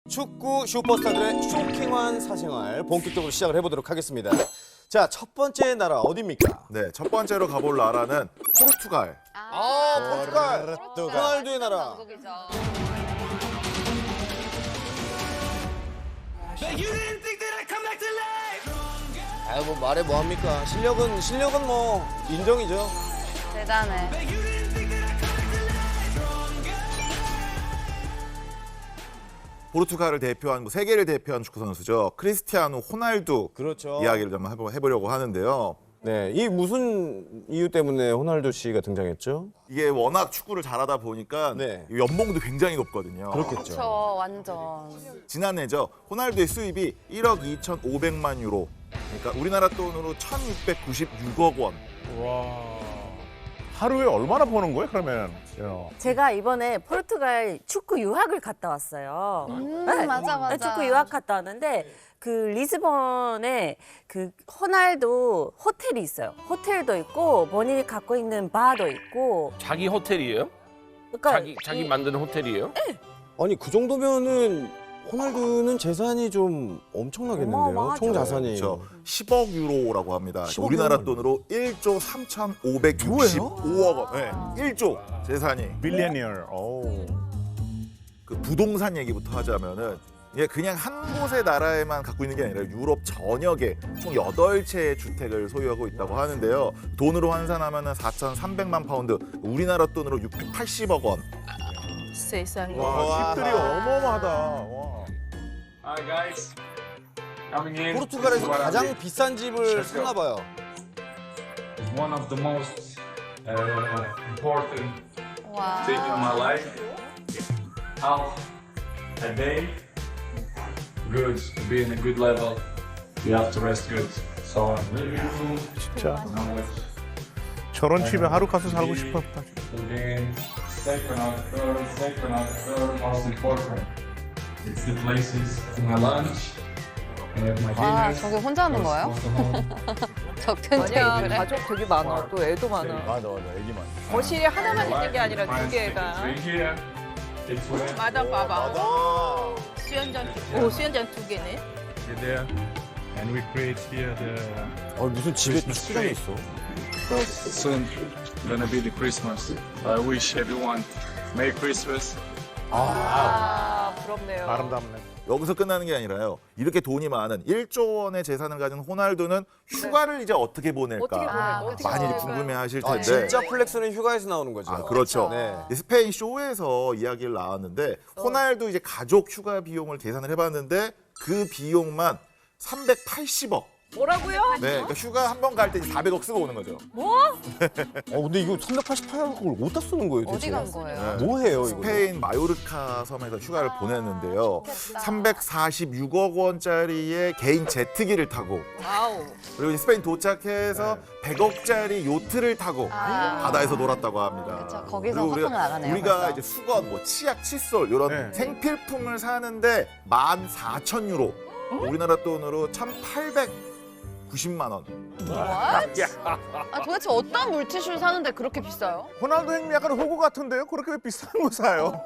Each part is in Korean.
축구 슈퍼스타들의 쇼킹한 사생활 본격적으로 시작을 해보도록 하겠습니다. 자, 첫 번째 나라 어디입니까? 네, 첫 번째로 가볼 나라는 포르투갈. 포르투갈. 호날두의 나라. 아유, 뭐 말해 뭐합니까? 실력은 뭐 인정이죠. 대단해. 포르투갈을 대표한 세계를 대표한 축구 선수죠. 크리스티아누 호날두 그렇죠. 이야기를 좀 해보려고 하는데요. 네, 이 무슨 이유 때문에 호날두 씨가 등장했죠? 이게 워낙 축구를 잘하다 보니까 네. 연봉도 굉장히 높거든요. 그렇겠죠. 저 완전. 지난해죠. 호날두의 수입이 1억 2,500만 유로. 그러니까 우리나라 돈으로 1,696억 원. 와. 하루에 얼마나 버는 거예요, 그러면? 제가 이번에 포르투갈 축구 유학을 갔다 왔어요. 네, 맞아. 축구 유학 갔다 왔는데 그 리스본에 그 호날두 호텔이 있어요. 호텔도 있고 본인이 갖고 있는 바도 있고. 자기 호텔이에요? 그러니까 자기 만든 호텔이에요? 아니, 그 정도면은 호날두는 재산이 좀 엄청나겠는데요? 어마어마하죠. 총 자산이. 그렇죠. 10억 유로라고 합니다. 10억 우리나라 유로. 돈으로 1조 3,565억 원. 네, 1조 재산이. 빌리언이얼. 오. 그 부동산 얘기부터 하자면은 이게 그냥 한 곳의 나라에만 갖고 있는 게 아니라 유럽 전역에 총 8채의 주택을 소유하고 있다고 하는데요. 돈으로 환산하면은 4,300만 파운드, 우리나라 돈으로 680억 원. 세상에. 와, 집들이 어마어마하다. 와. Hi guys, coming in. 포르투갈에서 What I 가장 did. 비싼 집을 샀나 봐요. It's one of the most important 와. thing in my life. Half a day, good, to be in a good level. You have to rest good. So I'm living room. 진짜. Now with 저런 집에 하루 가서 살고 싶었다. again, second or third most important. It's the places for my lunch. And my 와, dinner. 저게 혼자 하는 거예요? 적든 아니야, 테이블에. 가족 되게 많아. 또 애도 많아. 맞아, 애기만. 거실에 하나만 있는 게 아니라 두 개가. It's where 마담 봐봐. 아, 수연장 두 개네. you're there. And we create here the 무슨 집에 축구장이 있어? soon gonna be the Christmas. I wish everyone Merry Christmas. 아, 부럽네요. 아름답네. 여기서 끝나는 게 아니라요. 이렇게 돈이 많은 1조 원의 재산을 가진 호날두는 휴가를 이제 어떻게 보낼까 어떻게 보낼까? 어떻게 많이 보낼까요? 궁금해하실 텐데. 아, 진짜 플렉스는 휴가에서 나오는 거죠. 아, 그렇죠. 네. 스페인 쇼에서 이야기를 나왔는데 호날두 이제 가족 휴가 비용을 계산을 해봤는데 그 비용만 380억. 뭐라고요? 네, 그러니까 휴가 한 번 갈 때 400억 쓰고 오는 거죠. 근데 이거 388억을 어디다 쓰는 거예요, 어디 대체? 간 거예요? 뭐 해요, 이거? 스페인 마요르카 섬에서 휴가를 보냈는데요. 346억 원짜리의 개인 제트기를 타고 아우. 그리고 이제 스페인 도착해서 100억짜리 요트를 타고 아. 바다에서 놀았다고 합니다. 그쵸, 거기서 그리고 화풍을 나가네요, 우리가 벌써. 이제 수건, 뭐 치약, 칫솔 이런 네. 생필품을 사는데 14,000유로. 우리나라 돈으로 1,890만 원. What? 아, 도대체 어떤 물티슈를 사는데 그렇게 비싸요? 호날두 행위 약간 호구 같은데요? 그렇게 왜 비싼 거 사요?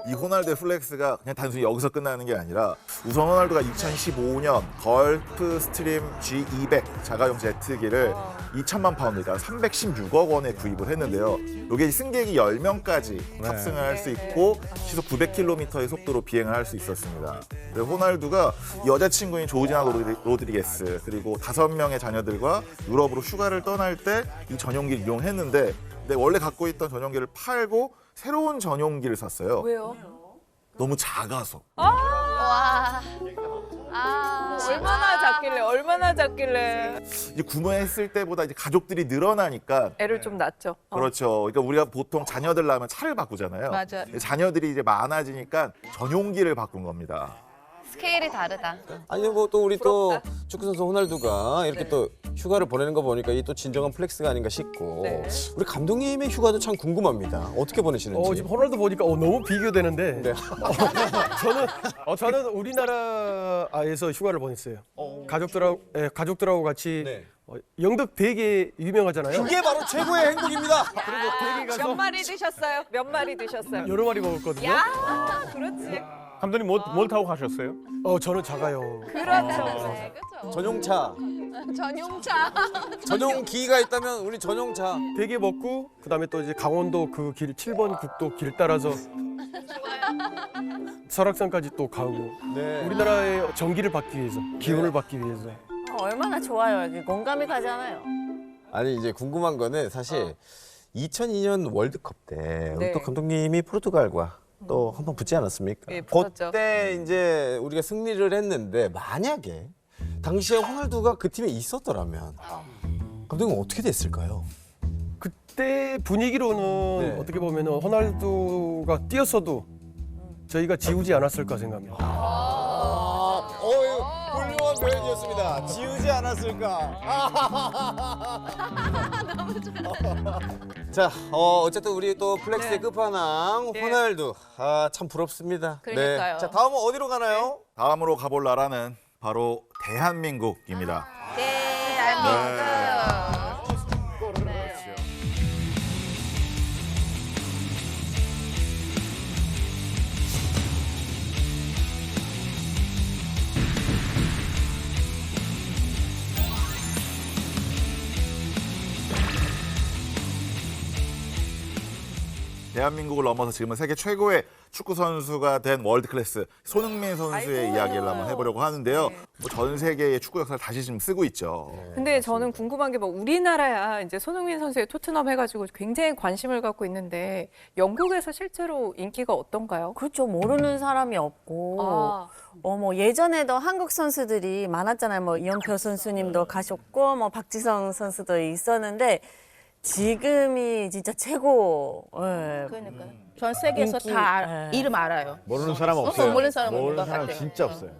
이 호날두의 플렉스가 그냥 단순히 여기서 끝나는 게 아니라 우선 호날두가 2015년 걸프 스트림 G200 자가용 제트기를 2천만 파운드, 그러니까 316억 원에 구입을 했는데요. 이게 승객이 10명까지 탑승을 할 수 있고 시속 900km의 속도로 비행을 할 수 있었습니다. 그리고 호날두가 여자친구인 조지나 로드리게스 그리고 5명의 자녀들과 유럽으로 휴가를 떠날 때 이 전용기를 이용했는데 근데 원래 갖고 있던 전용기를 팔고 새로운 전용기를 샀어요. 왜요? 너무 작아서. 와. 아. 얼마나 작길래. 이제 구매했을 때보다 이제 가족들이 늘어나니까 애를 좀 낳죠. 그렇죠. 그러니까 우리가 보통 자녀들 낳으면 차를 바꾸잖아요. 맞아. 자녀들이 이제 많아지니까 전용기를 바꾼 겁니다. 스케일이 다르다. 아니, 뭐 또 우리 또 축구선수 호날두가 이렇게 또 휴가를 보내는 거 보니까 이 또 진정한 플렉스가 아닌가 싶고 네. 우리 감독님의 휴가도 참 궁금합니다. 어떻게 보내시는지. 지금 호날두 보니까 너무 비교되는데 네. 저는 우리나라에서 휴가를 보냈어요. 가족들하고 같이 네. 영덕 되게 유명하잖아요. 그게 바로 최고의 행복입니다. 그리고 되게 몇 가서 마리 드셨어요? 몇 마리 드셨어요? 여러 마리 먹었거든요. 야, 그렇지. 감독님 뭘 타고 가셨어요? 저는 작아요. 그렇죠. 전용차. 전용차. 전용기가 있다면 우리 전용차. 대게 먹고 그다음에 또 이제 강원도 그 길 7번 국도 길 따라서 설악산까지 또 가고 네. 우리나라의 전기를 받기 위해서 기운을 받기 위해서. 얼마나 좋아요. 이게 공감이 가잖아요. 아니 이제 궁금한 거는 사실 2002년 월드컵 때 우리 네. 또 감독님이 포르투갈과 또 한 번 붙지 않았습니까? 예, 붙었죠. 그때 이제 우리가 승리를 했는데 만약에 당시에 호날두가 그 팀에 있었더라면 감독님 어떻게 됐을까요? 그때 분위기로는 네. 어떻게 보면 호날두가 뛰었어도 저희가 지우지 않았을까 생각합니다. 훌륭한 표현이었습니다. 지우지 않았을까? 너무 좋아. 자, 어쨌든 우리 또 플렉스의 네. 끝판왕 네. 호날두. 참 부럽습니다. 그러니까요. 네. 자, 다음은 어디로 가나요? 다음으로 가볼 나라는 바로 대한민국입니다. 대한민국을 넘어서 지금은 세계 최고의 축구 선수가 된 월드 클래스 손흥민 선수의 이야기를 한번 해보려고 하는데요. 뭐 전 세계의 축구 역사를 다시 지금 쓰고 있죠. 근데 저는 궁금한 게 뭐 우리나라야 이제 손흥민 선수의 토트넘 해가지고 굉장히 관심을 갖고 있는데 영국에서 실제로 인기가 어떤가요? 그렇죠. 모르는 사람이 없고. 뭐 예전에도 한국 선수들이 많았잖아요. 뭐 이영표 선수님도 가셨고, 뭐 박지성 선수도 있었는데 지금이 진짜 최고. 예. 그러니까요. 전 세계에서 인기, 다 예. 이름 알아요. 모르는 사람 없어요. 모르는 사람 없는 모르는 것 사람 같아요. 진짜 없어요.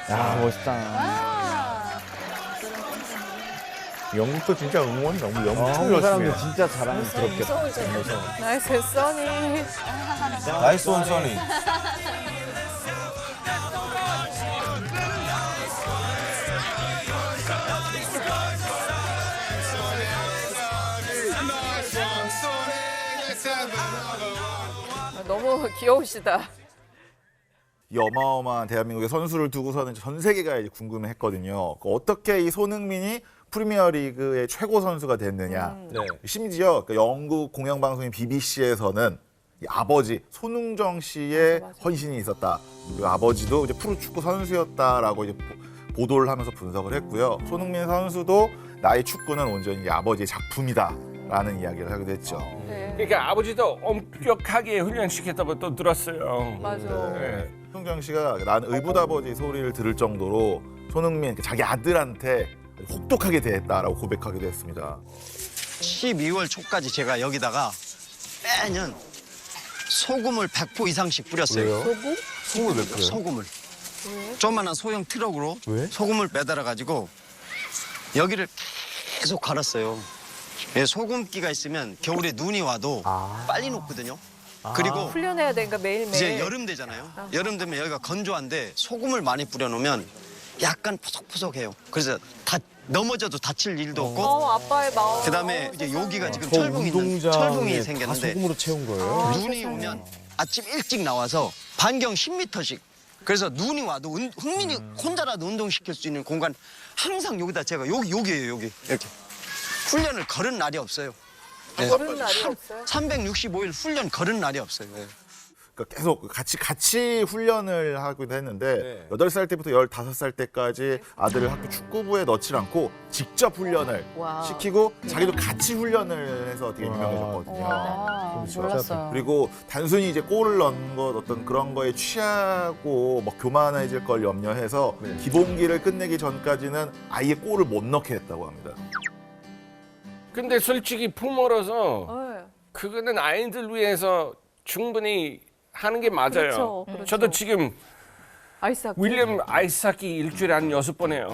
야 멋있다. 영국도 진짜 응원 너무 엄청 열심히 해요. 진짜 자랑스럽겠다. 나이스 써니. 나이스 원 써니. 너무 귀여우시다. 이 어마어마한 대한민국의 선수를 두고서는 전 세계가 이제 궁금해했거든요. 어떻게 이 손흥민이 프리미어리그의 최고 선수가 됐느냐. 네. 심지어 그 영국 공영방송인 BBC에서는 이 아버지 손흥정 씨의 헌신이 있었다. 그 아버지도 이제 프로축구 선수였다라고 이제 보도를 하면서 분석을 했고요. 손흥민 선수도 나의 축구는 온전히 이 아버지의 작품이다라는 이야기를 하기도 했죠. 네. 그러니까 아버지도 엄격하게 훈련시켰다고 또 들었어요. 맞아. 네. 손흥정 씨가 난 의붓아버지 소리를 들을 정도로 손흥민 자기 아들한테 혹독하게 대했다라고 고백하기도 했습니다. 12월 초까지 제가 여기다가 매년 소금을 100포 이상씩 뿌렸어요. 소금? 소금을 왜 뿌려요? 소금을. 조그만한 소형 트럭으로 소금을 매달아 가지고 여기를 계속 갈았어요. 예, 소금기가 있으면 겨울에 눈이 와도 빨리 녹거든요. 그리고 훈련해야 되니까 매일매일. 이제 여름 되잖아요. 여름 되면 여기가 건조한데 소금을 많이 뿌려놓으면 약간 푸석푸석해요. 그래서 넘어져도 다칠 일도 없고. 아빠의 마음. 그다음에 이제 여기가 지금 철봉이 생겼는데 소금으로 채운 거예요? 눈이 오면 아침 일찍 나와서 반경 10m씩. 그래서 눈이 와도 흥민이 혼자라도 운동시킬 수 있는 공간 항상 여기다 제가 여기예요 여기 이렇게 훈련을 걸은 날이 없어요. 네. 걸은 날이 없어요? 365일 훈련 걸은 날이 없어요. 네. 그러니까 계속 같이 훈련을 하기도 했는데 네. 8살 때부터 15살 때까지 아들을 학교 축구부에 넣지 않고 직접 훈련을 시키고 자기도 같이 훈련을 해서 되게 유명해졌거든요. 몰랐어요. 그리고 단순히 이제 골을 넣는 것 어떤 그런 거에 취하고 뭐 교만해질 걸 염려해서 기본기를 끝내기 전까지는 아예 골을 못 넣게 했다고 합니다. 근데 솔직히 부모로서 네. 그거는 아이들 위해서 충분히 하는 게 맞아요. 그렇죠, 그렇죠. 저도 지금 아이스하키. 윌리엄 아이스하키 일주일에 한 6번 해요.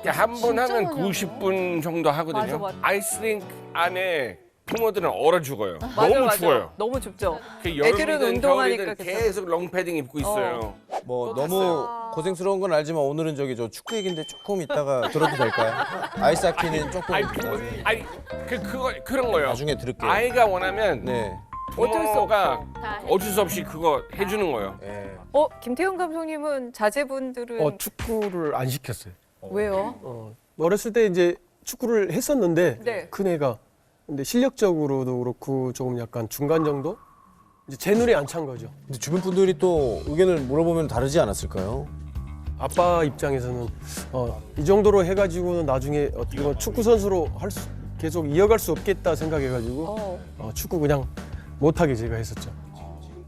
한 번 하면 90분 정도 하거든요. 맞아. 아이스링크 안에 부모들은 얼어 죽어요. 맞아, 너무 맞아. 추워요. 너무 춥죠. 그 애들은 여름이든 운동하니까 겨울이든 괜찮아. 계속 롱패딩 입고 있어요. 뭐 너무 고생스러운 건 알지만 오늘은 저기 저 축구 얘기인데 조금 이따가 들어도 될까요? 아이스하키는 조금 그런 거요. 나중에 들을게요. 아이가 원하면 네. 부모가 어쩔 수 없이 그거 해주는 거예요. 네. 김태형 감독님은 자제분들은 축구를 안 시켰어요. 왜요? 어렸을 때 이제 축구를 했었는데 네. 큰 애가 근데 실력적으로도 그렇고 조금 약간 중간 정도? 이제 제 눈에 안 찬 거죠. 근데 주변 분들이 또 의견을 물어보면 다르지 않았을까요? 아빠 입장에서는 이 정도로 해가지고는 나중에 이거 축구 선수로 계속 이어갈 수 없겠다 생각해가지고 축구 그냥 못하게 제가 했었죠.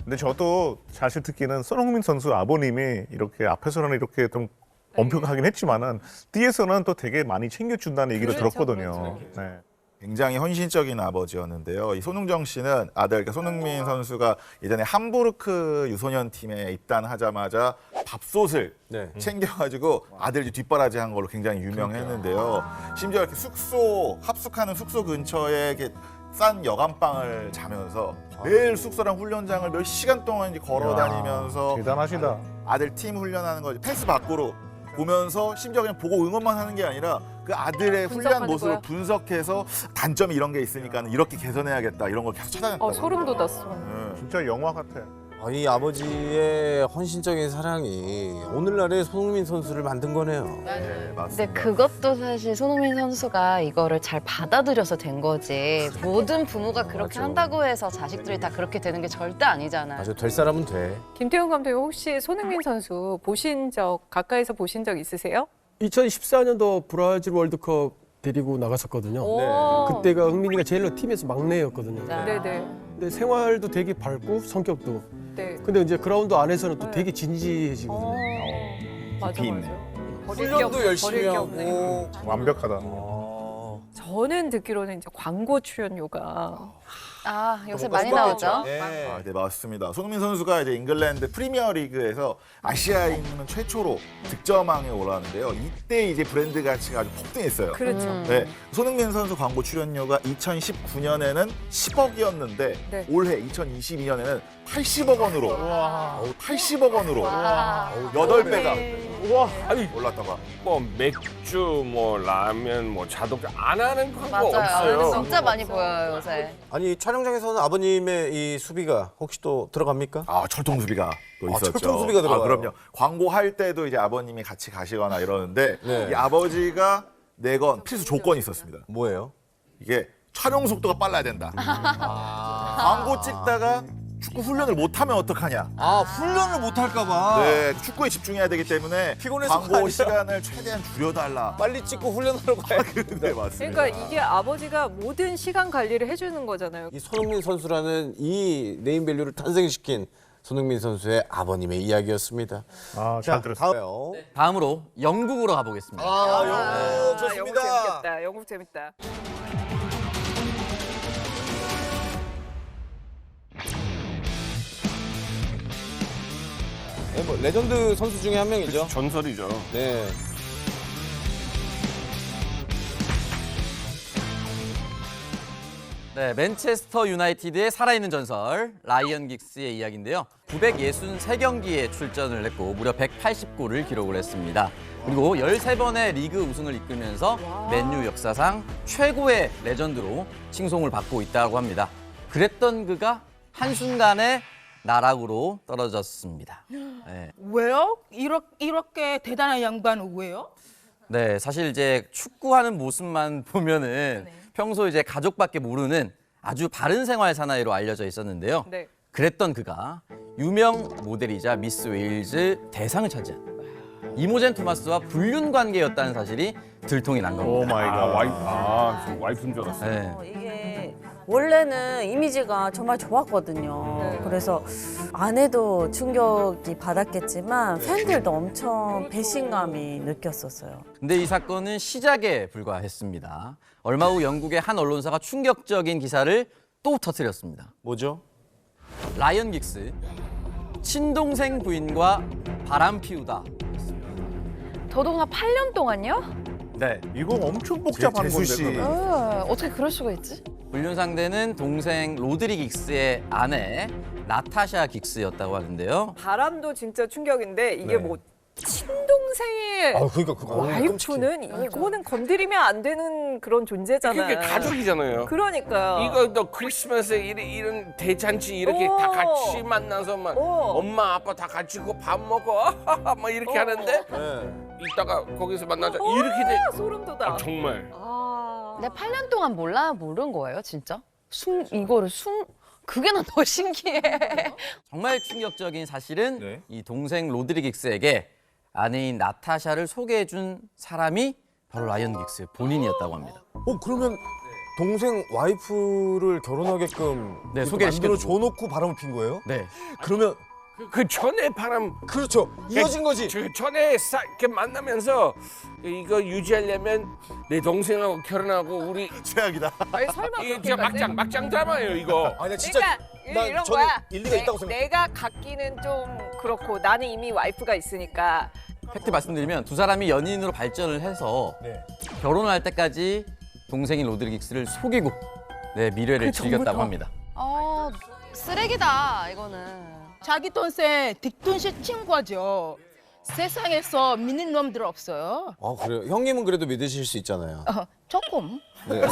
근데 저도 사실 듣기는 손흥민 선수 아버님이 이렇게 앞에서는 이렇게 좀 엄격하긴 했지만은 뒤에서는 또 되게 많이 챙겨준다는 얘기를 들었거든요. 네. 굉장히 헌신적인 아버지였는데요. 이 손흥정 씨는 아들, 그러니까 손흥민 선수가 예전에 함부르크 유소년 팀에 입단하자마자 밥솥을 네. 챙겨가지고 아들 뒷바라지한 걸로 굉장히 유명했는데요. 심지어 이렇게 합숙하는 숙소 근처에 이렇게 싼 여간방을 자면서 매일 숙소랑 훈련장을 몇 시간 동안 이제 걸어 다니면서 대단하시다. 아들 팀 훈련하는 거 펜스 밖으로 보면서 심지어 그냥 보고 응원만 하는 게 아니라 그 아들의 훈련 분석하는 모습을 거야? 분석해서 단점이 이런 게 있으니까 이렇게 개선해야겠다 이런 걸 계속 찾아냈다고. 소름 돋았어. 네. 진짜 영화 같아. 이 아버지의 헌신적인 사랑이 오늘날의 손흥민 선수를 만든 거네요. 네, 맞습니다. 근데 그것도 사실 손흥민 선수가 이거를 잘 받아들여서 된 거지. 모든 부모가 그렇게 맞아. 한다고 해서 자식들이 다 그렇게 되는 게 절대 아니잖아요. 아주 될 사람은 돼. 김태형 감독님 혹시 손흥민 선수 가까이서 보신 적 있으세요? 2014년도 브라질 월드컵 데리고 나갔었거든요. 오. 그때가 흥민이가 제일 팀에서 막내였거든요. 네네. 근데 생활도 되게 밝고 성격도. 네. 근데 이제 그라운드 안에서는 또 되게 진지해지거든요. 맞아 깊이 맞아. 있네. 훈련도 열심히 하고. 완벽하다. 저는 듣기로는 이제 광고 출연료가 요새 많이 나오죠? 네. 네, 맞습니다. 손흥민 선수가 이제 잉글랜드 프리미어 리그에서 아시아에 있는 최초로 득점왕에 올랐는데요. 이때 이제 브랜드 가치가 아주 폭등했어요. 그렇죠. 네, 손흥민 선수 광고 출연료가 2019년에는 10억이었는데 네. 올해 2022년에는 80억 원으로 80억 원으로 8배가 아니 올랐다고. 뭐 맥주, 뭐 라면, 뭐 자동차 안 하는 광고 맞아요. 없어요. 진짜 많이 보여요, 요새. 아니 촬영장에서는 아버님의 이 수비가 혹시 또 들어갑니까? 철통 수비가 또 있었죠. 철통 수비가 들어가요. 그럼요. 광고할 때도 이제 아버님이 같이 가시거나 이러는데 네. 이 아버지가 내건 필수 조건이 있었습니다. 뭐예요? 이게 촬영 속도가 빨라야 된다. 광고 찍다가 축구 훈련을 못하면 어떡하냐. 훈련을 못 할까 봐. 네, 축구에 집중해야 되기 때문에 피곤해서 광고 아니라. 시간을 최대한 줄여달라. 빨리 찍고 훈련하러 가야 네, 맞습니다. 그러니까 이게 아버지가 모든 시간 관리를 해주는 거잖아요. 이 손흥민 선수라는 이 네임밸류를 탄생시킨 손흥민 선수의 아버님의 이야기였습니다. 잘 들었어요. 다음에요. 다음으로 영국으로 가보겠습니다. 영국 좋습니다. 영국 재밌겠다. 영국 재밌다. 네, 뭐 레전드 선수 중에 한 명이죠. 전설이죠. 네. 네, 맨체스터 유나이티드의 살아있는 전설 라이언 긱스의 이야기인데요. 963경기에 출전을 했고 무려 180골을 기록을 했습니다. 그리고 13번의 리그 우승을 이끌면서 맨유 역사상 최고의 레전드로 칭송을 받고 있다고 합니다. 그랬던 그가 한순간에 나락으로 떨어졌습니다. 네. 왜요? 이렇게 대단한 양반은 왜요? 네, 사실 이제 축구하는 모습만 보면은 평소 이제 가족밖에 모르는 아주 바른 생활 사나이로 알려져 있었는데요. 네. 그랬던 그가 유명 모델이자 미스 웨일즈 대상을 차지한 이모젠 토마스와 불륜 관계였다는 사실이 들통이 난 겁니다. 오 마이 갓. 저 와이프인 줄 알았어요. 네. 이게 원래는 이미지가 정말 좋았거든요. 네. 그래서 아내도 충격이 받았겠지만 팬들도 엄청 배신감이 느꼈었어요. 근데 이 사건은 시작에 불과했습니다. 얼마 후 영국의 한 언론사가 충격적인 기사를 또 터뜨렸습니다. 뭐죠? 라이언 긱스, 친동생 부인과 바람 피우다. 더더구나 8년 동안요? 네. 이거 엄청 복잡한 재수 씨. 건데. 그러면. 어떻게 그럴 수가 있지? 불륜 상대는 동생 로드리 긱스의 아내 나타샤 긱스였다고 하는데요. 바람도 진짜 충격인데 이게 네. 뭐 친동생의 그러니까 그거 와이프는 이거는 건드리면 안 되는 그런 존재잖아요. 그게 가족이잖아요. 그러니까요. 이거 너 크리스마스에 이런 대잔치 이렇게 다 같이 만나서 막 엄마 아빠 다 같이 밥 먹어 막 이렇게 하는데 이따가 거기서 만나자 이렇게 돼. 소름 돋아. 정말. 근데 8년 동안 모른 거예요, 진짜? 그게 난 더 신기해. 정말 충격적인 사실은 네. 이 동생 로드리 긱스에게 아내인 나타샤를 소개해준 사람이 바로 라이언 긱스 본인이었다고 합니다. 그러면 동생 와이프를 결혼하게끔 네, 이렇게 소개를 만들어 시켜주고. 줘놓고 바람을 핀 거예요? 네. 그러면 그 전에 바람 그렇죠. 이어진 거지. 그 전에 이렇게 만나면서 이거 유지하려면 내 동생하고 결혼하고 우리 최악이다. 아니 설마 이게 진짜 막장 드라마예요 이거. 아니 진짜 그러니까 이런 저는 거야. 일리가 있다고 생각해. 내가 갖기는 좀 그렇고 나는 이미 와이프가 있으니까. 팩트 말씀드리면 두 사람이 연인으로 발전을 해서 네. 결혼할 때까지 동생인 로드리 긱스를 속이고 미래를 즐겼다고 합니다. 쓰레기다, 이거는. 자기 동생 딕돈 친구죠. 세상에서 믿는 놈들 없어요. 그래요. 형님은 그래도 믿으실 수 있잖아요. 조금. 네.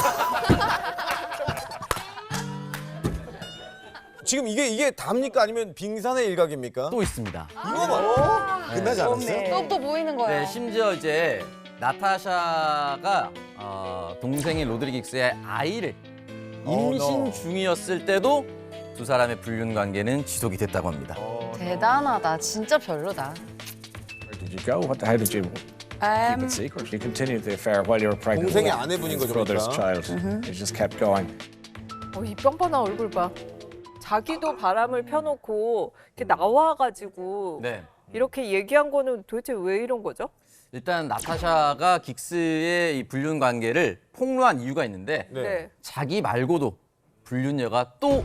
지금 이게 답니까 아니면 빙산의 일각입니까? 또 있습니다. 이거만 끝나지 않았어요? 또 보이는 거야. 네, 심지어 이제 나타샤가 동생인 로드리 긱스의 아이를 임신 중이었을 때도 두 사람의 불륜 관계는 지속이 됐다고 합니다. 대단하다. 진짜 별로다. Where did you go? How did you keep it secret? You continued the affair while you were pregnant 동생의 with 아내분인 your 거죠, brother's 그러니까. child. You just kept going. 이 뿅뻔한 얼굴 봐. 자기도 바람을 펴놓고 이렇게 나와가지고 네. 이렇게 얘기한 거는 도대체 왜 이런 거죠? 일단 나타샤가 긱스의 이 불륜 관계를 폭로한 이유가 있는데 네. 자기 말고도 불륜녀가 또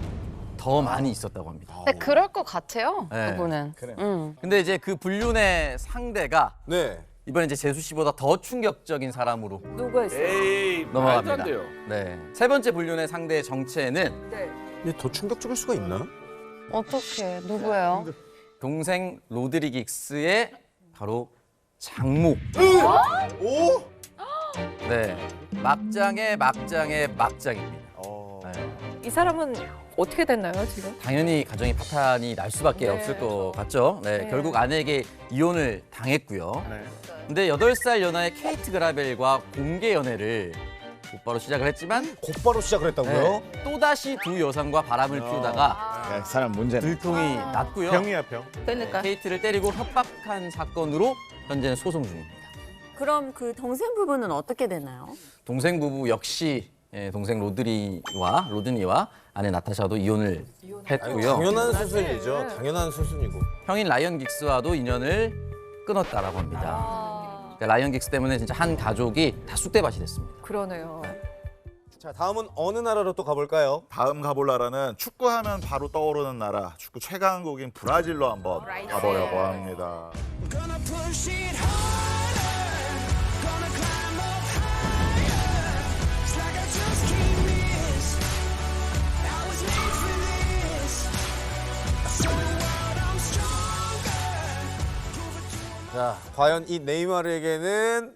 더 많이 있었다고 합니다. 근데 그럴 것 같아요, 네. 그분은. 근데 이제 그 불륜의 상대가 네. 이번에 이제 재수 씨보다 더 충격적인 사람으로 누가 있어요? 에이 넘어갑니다. 말도 안 돼요. 네. 세 번째 불륜의 상대의 정체는 네. 이게 더 충격적일 수가 있나? 어떡해, 누구예요? 동생 로드리 긱스의 바로 장모. 오? 네. 막장의 막장입니다. 네. 이 사람은 어떻게 됐나요, 지금? 당연히 가정의 파탄이 날 수밖에 네. 없을 것 같죠. 네, 네. 결국 아내에게 이혼을 당했고요. 근데 8살 연하의 케이트 그라벨과 공개 연애를 곧바로 시작을 했지만 곧바로 시작을 했다고요? 네, 또다시 두 여성과 바람을 피우다가 사람 문제는 들통이 났고요. 병이야 병. 그러니까. 케이트를 때리고 협박한 사건으로 현재는 소송 중입니다. 그럼 그 동생 부부는 어떻게 되나요? 동생 부부 역시 동생 로드니와 아내 나타샤도 이혼을 했고요. 당연한 수순이죠. 당연한 수순이고. 형인 라이언 긱스와도 인연을 끊었다라고 합니다. 그러니까 라이언 긱스 때문에 진짜 한 가족이 다 쑥대밭이 됐습니다. 그러네요. 자, 다음은 어느 나라로 또 가볼까요? 다음 가볼 나라는 축구하면 바로 떠오르는 나라, 축구 최강국인 브라질로 한번 가보려고 합니다. 자, 과연 이 네이마르에게는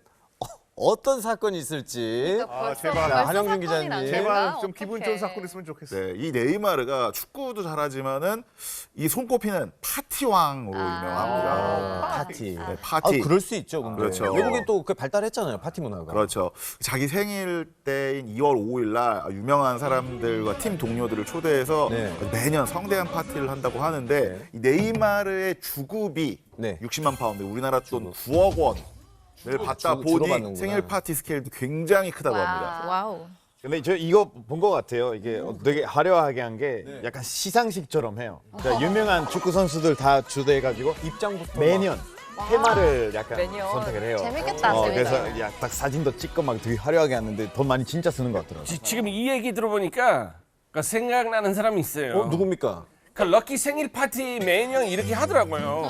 어떤 사건이 있을지. 제발. 자, 한영준 기자님. 제발 좀 기분 좋은 사건 있으면 좋겠어. 네, 이 네이마르가 축구도 잘하지만은 이 손꼽히는 파티왕으로 유명합니다. 파티. 네, 파티. 그럴 수 있죠. 근데. 그렇죠. 외국에 또 그 발달했잖아요. 파티 문화가. 그렇죠. 자기 생일 때인 2월 5일 날 유명한 사람들과 팀 동료들을 초대해서 네. 매년 성대한 파티를 한다고 하는데 이 네이마르의 주급이 네. 60만 파운드, 우리나라 돈 9억 원을 받다 주로 보니 받는구나. 생일 파티 스케일도 굉장히 크다고 합니다. 와우. 근데 저 이거 본 것 같아요. 이게 되게 화려하게 한 게 약간 시상식처럼 해요. 그러니까 유명한 축구 선수들 다 주대해가지고 입장부터 매년 테마를 약간 매년. 선택을 해요. 재밌겠다, 그래서 딱 사진도 찍고 막 되게 화려하게 하는데 돈 많이 진짜 쓰는 것 같더라고요. 지금 이 얘기 들어보니까 생각나는 사람이 있어요. 누굽니까? 그 럭키 생일 파티 매년 이렇게 하더라고요.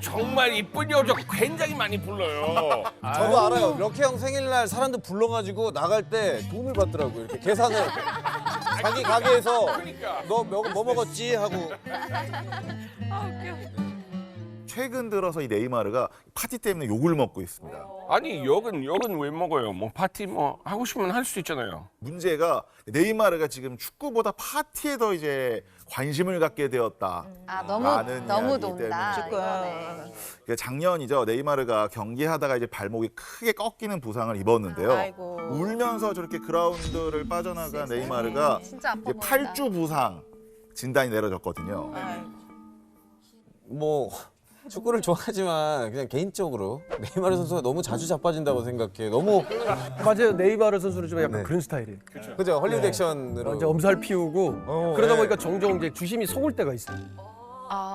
정말 이쁜 여자 굉장히 많이 불러요. 저도 알아요. 럭키 형 생일날 사람들 불러가지고 나갈 때 돈을 받더라고요. 이렇게 계산을. 자기 가게에서 너 뭐 먹었지? 하고. 최근 들어서 이 네이마르가 파티 때문에 욕을 먹고 있습니다. 아니 욕은 왜 먹어요? 뭐 파티 뭐 하고 싶으면 할 수 있잖아요. 문제가 네이마르가 지금 축구보다 파티에 더 이제 관심을 갖게 되었다. 아, 라는 너무 이야기 돈다. 때문에. 이거네. 그러니까 작년이죠. 네이마르가 경기하다가 이제 발목이 크게 꺾이는 부상을 입었는데요. 아이고. 울면서 저렇게 그라운드를 빠져나간 네이마르가 진짜 아파 이제 보인다. 8주 부상 진단이 내려졌거든요. 뭐 축구를 좋아하지만 그냥 개인적으로 네이마르 선수가 너무 자주 자빠진다고 생각해요. 너무 맞아요. 네이마르 선수는 좀 약간 네. 그런 스타일이에요. 그죠? 헐리우드 액션으로. 이제 엄살 피우고 그러다 보니까 종종 이제 주심이 속을 때가 있어요.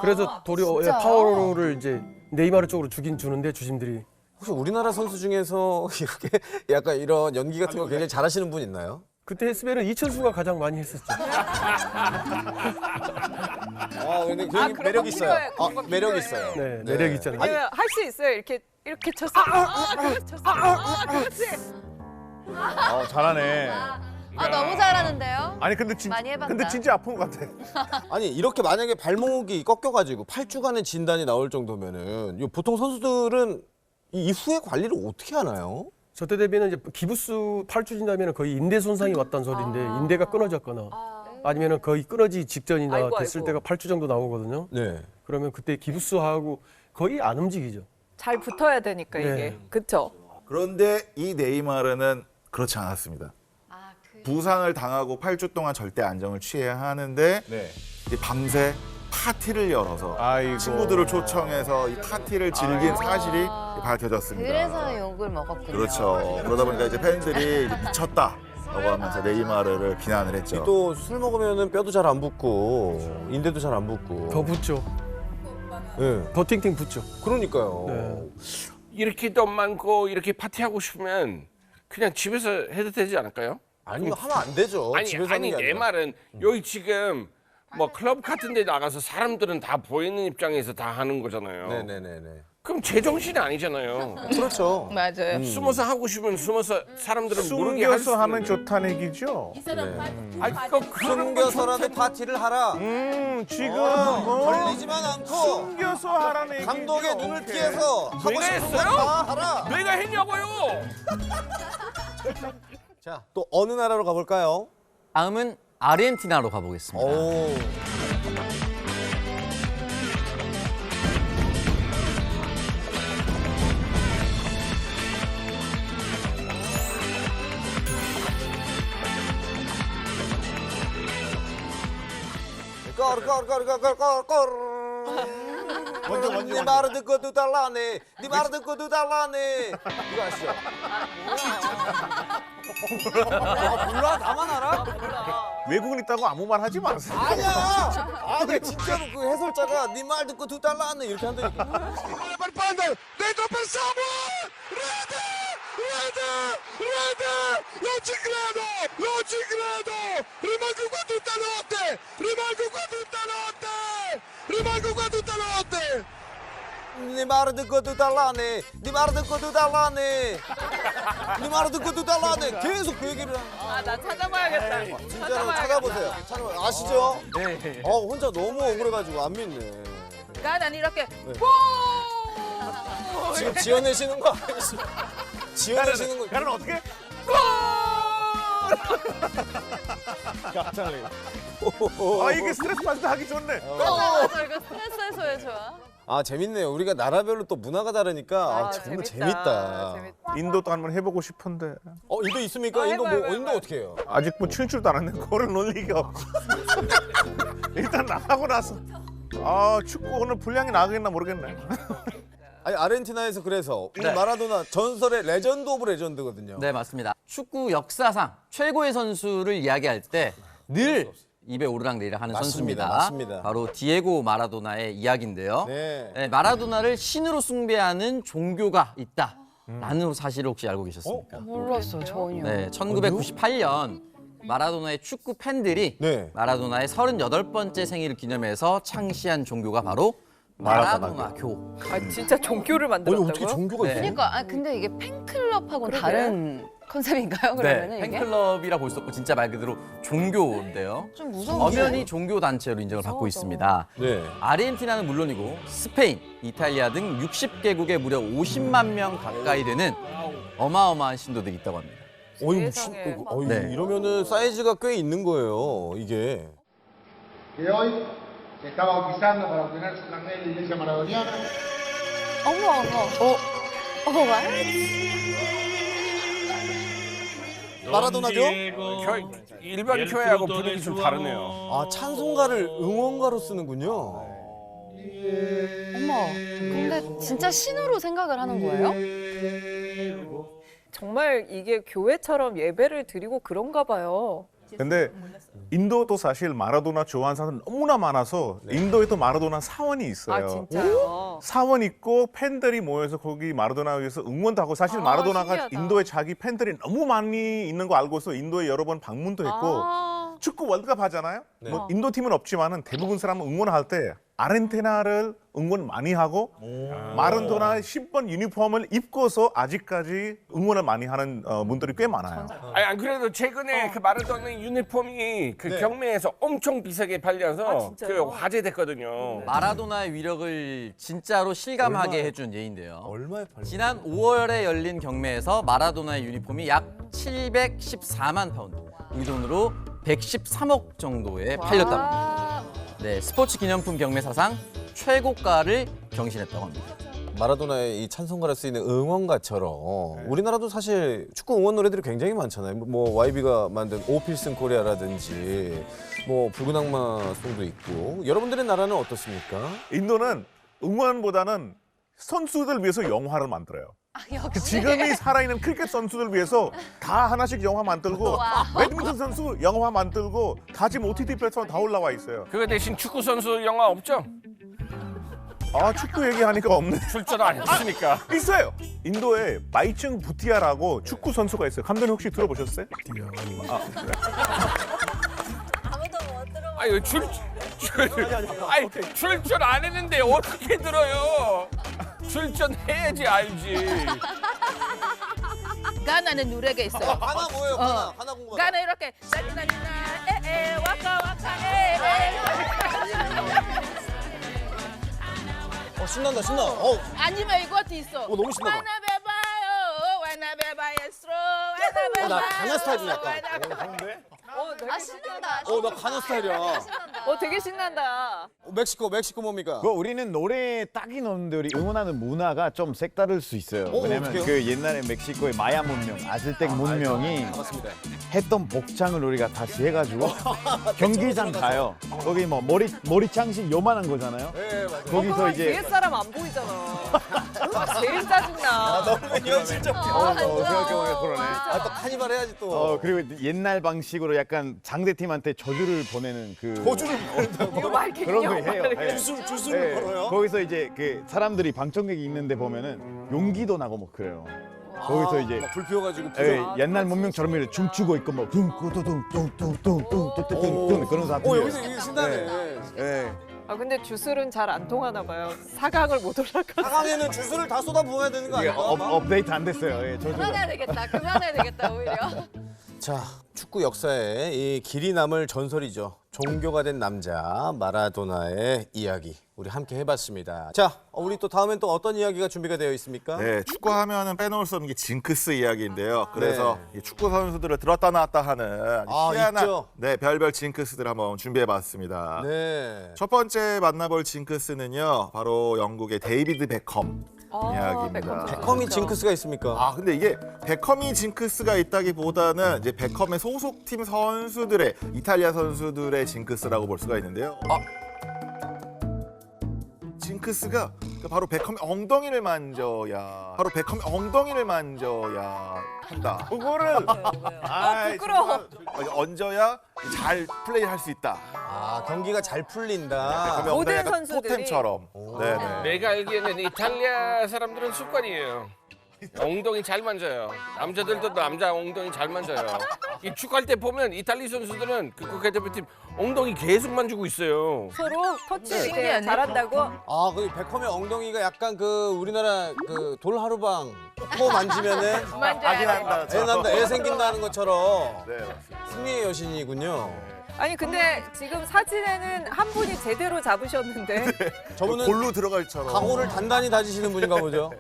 그래서 도리어 진짜요? 파워를 이제 네이마르 쪽으로 주긴 주는데 주심들이 혹시 우리나라 선수 중에서 이렇게 약간 이런 연기 같은 거 굉장히 잘하시는 분 있나요? 그때 했으면 이천수가 가장 많이 했었죠. 근데 아, 그런 매력 거 있어요. 필요해. 그런 거 매력 필요해. 있어요. 네, 매력 있잖아요. 아니면 할 수 있어요. 이렇게 쳤어. 쳤어. 그렇지. 잘하네. 아, 너무 잘하는데요? 아니 근데 많이 해봤다. 근데 진짜 아픈 것 같아. 아니 이렇게 만약에 발목이 꺾여가지고 8주간의 진단이 나올 정도면은 이 보통 선수들은 이 이후에 관리를 어떻게 하나요? 저때 대비는 이제 기부수 8주 진다면 거의 인대 손상이 왔다는 소리인데 인대가 끊어졌거나 아니면 거의 끊어지 직전이나 아이고, 됐을 아이고. 때가 8주 정도 나오거든요. 네. 그러면 그때 기부수하고 거의 안 움직이죠. 잘 붙어야 되니까 이게. 네. 그렇죠. 그런데 이 네이마르는 그렇지 않았습니다. 부상을 당하고 8주 동안 절대 안정을 취해야 하는데 이제 밤새 파티를 열어서 아이고. 친구들을 초청해서 이 파티를 즐긴 사실이 밝혀졌습니다. 그래서 욕을 먹었군요. 그렇죠. 그러다 보니까 이제 팬들이 이제 미쳤다라고 하면서 네이마르를 비난을 했죠. 또 술 먹으면은 뼈도 잘 안 붙고 인대도 잘 안 붙고. 더 붙죠. 네. 더 팅팅 붙죠. 그러니까요. 네. 이렇게 돈 많고 이렇게 파티하고 싶으면 그냥 집에서 해도 되지 않을까요? 아니 하면 안 되죠. 집에서 하는 아니 게 내 아니라. 말은 여기 지금 뭐 클럽 같은 데 나가서 사람들은 다 보이는 입장에서 다 하는 거잖아요. 네네네네. 그럼 제정신이 아니잖아요. 그렇죠. 맞아요. 숨어서 하고 싶으면 숨어서 사람들은 모르게 할 수 숨겨서 하면 있는데. 좋다는 얘기죠. 아니 그거 그러는 건 숨겨서라도 파티를 하라. 지금 걸리지만 않고 숨겨서 하라는 얘기죠. 감독의 눈을 피해서 하고 내가 싶은 거 했어요? 다 하라. 내가 했냐고요? 자, 또 어느 나라로 가볼까요? 다음은 아르헨티나로 가보겠습니다. 오. 먼저 네 말을 듣고 두 달라네. 네 말을 듣고 두 달라네. 이거 아시죠? 몰라? 나만 알아? 외국인 있다고 아무 말 하지 마세요. 아니야. 아니 진짜로 그 해설자가 네 말 듣고 두 달라네 이렇게 한다니까. 네 말을 듣고 두 달라네. 네 말을 듣고 두 달라네. 네 말을 듣고 두 달라네. 계속 그 얘기를 하는. 아, 나 찾아봐야겠다. 진짜로 찾아보세요. 찾아보세요. 아시죠? 네. 혼자 너무 억울해가지고 안 믿네. 난 이렇게 지금 지어내시는 거 아니시죠? 지어내시는 거. 나는 어떻게? 깜짝 놀랐어. 아 이게 스트레스 받을 때 하기 좋네. 맞아, 이거 스트레스 해소에 좋아. 아 재밌네요. 우리가 나라별로 또 문화가 다르니까 정말 재밌다. 인도도 한번 해보고 싶은데 인도 있습니까? 인도 해봐요, 뭐 해봐요. 인도 어떻게 해요? 아직 뭐 칠 줄도 안 했는데 그거를 놀리기가 없고 일단 나가고 나서 축구 오늘 분량이 나가겠나 모르겠네. 아니 아르헨티나에서 그래서 우리 네. 마라도나 전설의 레전드 오브 레전드거든요. 네, 맞습니다. 축구 역사상 최고의 선수를 이야기할 때 늘 입에 오르락내리락 하는 맞습니다, 선수입니다. 맞습니다. 바로 디에고 마라도나의 이야기인데요. 네. 네, 마라도나를 신으로 숭배하는 종교가 있다라는 사실을 혹시 알고 계셨습니까? 몰랐어요, 전혀. 네, 1998년 마라도나의 축구 팬들이 네. 마라도나의 38번째 생일을 기념해서 창시한 종교가 바로 마라도나 교. 아 진짜 종교를 만들었다고요? 어떻게 종교가 있어요? 그러니까 근데 이게 팬클럽하고는 다른 컨셉인가요? 그러면은 네, 이게? 팬클럽이라 볼 수 없고 진짜 말 그대로 종교인데요. 좀 무서운데. 엄연히 종교 단체로 인정을 받고 있습니다. 네. 아르헨티나는 물론이고 스페인, 이탈리아 등 60개국에 무려 50만 명 가까이 되는 어마어마한 신도들이 있다고 합니다. 세상에. 네. 이러면은 사이즈가 꽤 있는 거예요, 이게. que hoy se está bautizando para obtener su carnet de la iglesia maradoniana. 어머, 마라도나죠? 일반 교회하고 분위기 좀 다르네요. 아, 찬송가를 응원가로 쓰는군요. 어머. 근데 진짜 신으로 생각을 하는 거예요? 정말 이게 교회처럼 예배를 드리고 그런가 봐요. 근데 인도도 사실 마라도나 좋아하는 사람 너무나 많아서 인도에도 마라도나 사원이 있어요. 아 진짜요? 사원 있고 팬들이 모여서 거기 마라도나 위해서 응원도 하고 사실 마라도나가 신기하다. 인도에 자기 팬들이 너무 많이 있는 거 알고서 인도에 여러 번 방문도 했고 축구 월드컵 하잖아요. 뭐 인도 팀은 없지만은 대부분 사람은 응원할 때 아르헨티나를 응원 많이 하고 마라도나 10번 유니폼을 입고서 아직까지 응원을 많이 하는 분들이 꽤 많아요. 아니 안 그래도 최근에 그 마라도나 유니폼이 그 경매에서 엄청 비싸게 팔려서 그 화제됐거든요. 마라도나의 위력을 진짜로 실감하게 해준 예인데요. 얼마에 팔려? 지난 5월에 열린 경매에서 마라도나의 유니폼이 약 714만 파운드, 우리 돈으로 113억 정도에 팔렸다고 합니다. 네, 스포츠 기념품 경매 사상 최고가를 경신했다고 합니다. 마라도나의 이 찬송가를 쓰이는 응원가처럼 우리나라도 사실 축구 응원 노래들이 굉장히 많잖아요. 뭐 YB가 만든 오필슨 코리아라든지 뭐 붉은 악마 송도 있고. 여러분들의 나라는 어떻습니까? 인도는 응원보다는 선수들 위해서 영화를 만들어요. 그 지금이 살아있는 크리켓 선수들 위해서 다 하나씩 영화 만들고 배드민턴 선수 영화 만들고 다 지금 OTT 플랫폼 다 올라와 있어요. 그거 대신 축구 선수 영화 없죠? 아 축구 얘기하니까 없네. 출전 안 했으니까. 있어요. 인도에 바이층 부티아라고 축구 선수가 있어요. 감독님 혹시 들어보셨어요? 아유 출전 안 했는데 어떻게 들어요? 출전해야지 알지. 가나는 노래가 있어요. 하나 뭐예요? 하나 공부. 가나 이렇게 나니나니나 에에 와카 와카 에에. 신난다, 신나. 아니면 이것도 있어. 너무 신나다. 나 가나 스타일이야, 약간. 아, 신난다. 나 가나 스타일이야. 되게 신난다. 멕시코 뭡니까? 우리는 노래에 딱이 넣는데 우리 응원하는 문화가 좀 색다를 수 있어요. 왜냐면 어떡해요? 그 옛날에 멕시코의 마야 문명, 아즈텍 문명이 맞습니다. 했던 복장을 우리가 다시 해가지고 경기장 가요. 거기 뭐 머리 장식 요만한 거잖아요. 네, 맞아요. 거기서 뒤에 이제 사람 안 보이잖아. 제일 짜증나. 너무 진짜. 생각해보니까 그러네. 또 카니발 해야지 또. 그리고 옛날 방식으로 약간 상대팀한테 저주를 보내는 그 고주를 이거 말겠냐? 그런 거 해요. 예. 주술을 걸어요? 거기서 이제 그 사람들이 방청객이 있는데 보면은 용기도 나고 뭐 그래요. 거기서 이제 불 피워가지고 옛날 문명처럼 이렇게 춤추고 있고 뭐 뚱뚜둥뚱뚱뚱뚱뚱뚱 그런 사람. 여기서 이게 신나네. 예. 아 근데 주술은 잘 안 통하나 봐요. 사강을 못 올라가. 사강에는 주술을 다 쏟아부어야 되는 거 이게 아니야? 업데이트 안 됐어요. 예, 그만해야 되겠다, 오히려. 자, 축구 역사에 이 길이 남을 전설이죠. 종교가 된 남자 마라도나의 이야기 우리 함께 해봤습니다. 자, 우리 또 다음엔 또 어떤 이야기가 준비가 되어 있습니까? 네, 축구하면은 빼놓을 수 없는 게 징크스 이야기인데요. 그래서 이 축구 선수들을 들었다 놨다 하는 희한한 있죠? 별별 징크스들 한번 준비해봤습니다. 네. 첫 번째 만나볼 징크스는요, 바로 영국의 데이비드 베컴 이야기입니다. 베컴이 징크스가 있습니까? 근데 이게 베컴이 징크스가 있다기보다는 이제 베컴의 소속팀 선수들의 이탈리아 선수들의 징크스라고 볼 수가 있는데요. 징크스가 바로 베컴의 엉덩이를 만져야 한다. 그거를 부끄러워. 얹어야 잘 플레이할 수 있다. 경기가 잘 풀린다. 베컴의 엉덩이가 모든 선수들이. 토템처럼. 네네. 내가 알기에는 이탈리아 사람들은 습관이에요. 엉덩이 잘 만져요. 남자들도 남자 엉덩이 잘 만져요. 이 축구할 때 보면 이탈리 선수들은 그 국가대표팀 엉덩이 계속 만지고 있어요. 서로 터치 네. 이렇게 신기하네. 잘한다고. 아, 그 베컴의 엉덩이가 약간 그 우리나라 그 돌하루방 코 만지면은 아기 난다. 애 난다, 애 생긴다는 것처럼 네, 맞습니다. 승리의 여신이군요. 아니 근데 지금 사진에는 한 분이 제대로 잡으셨는데 저분은 골로 들어갈 처럼. 각오를 단단히 다지시는 분인가 보죠.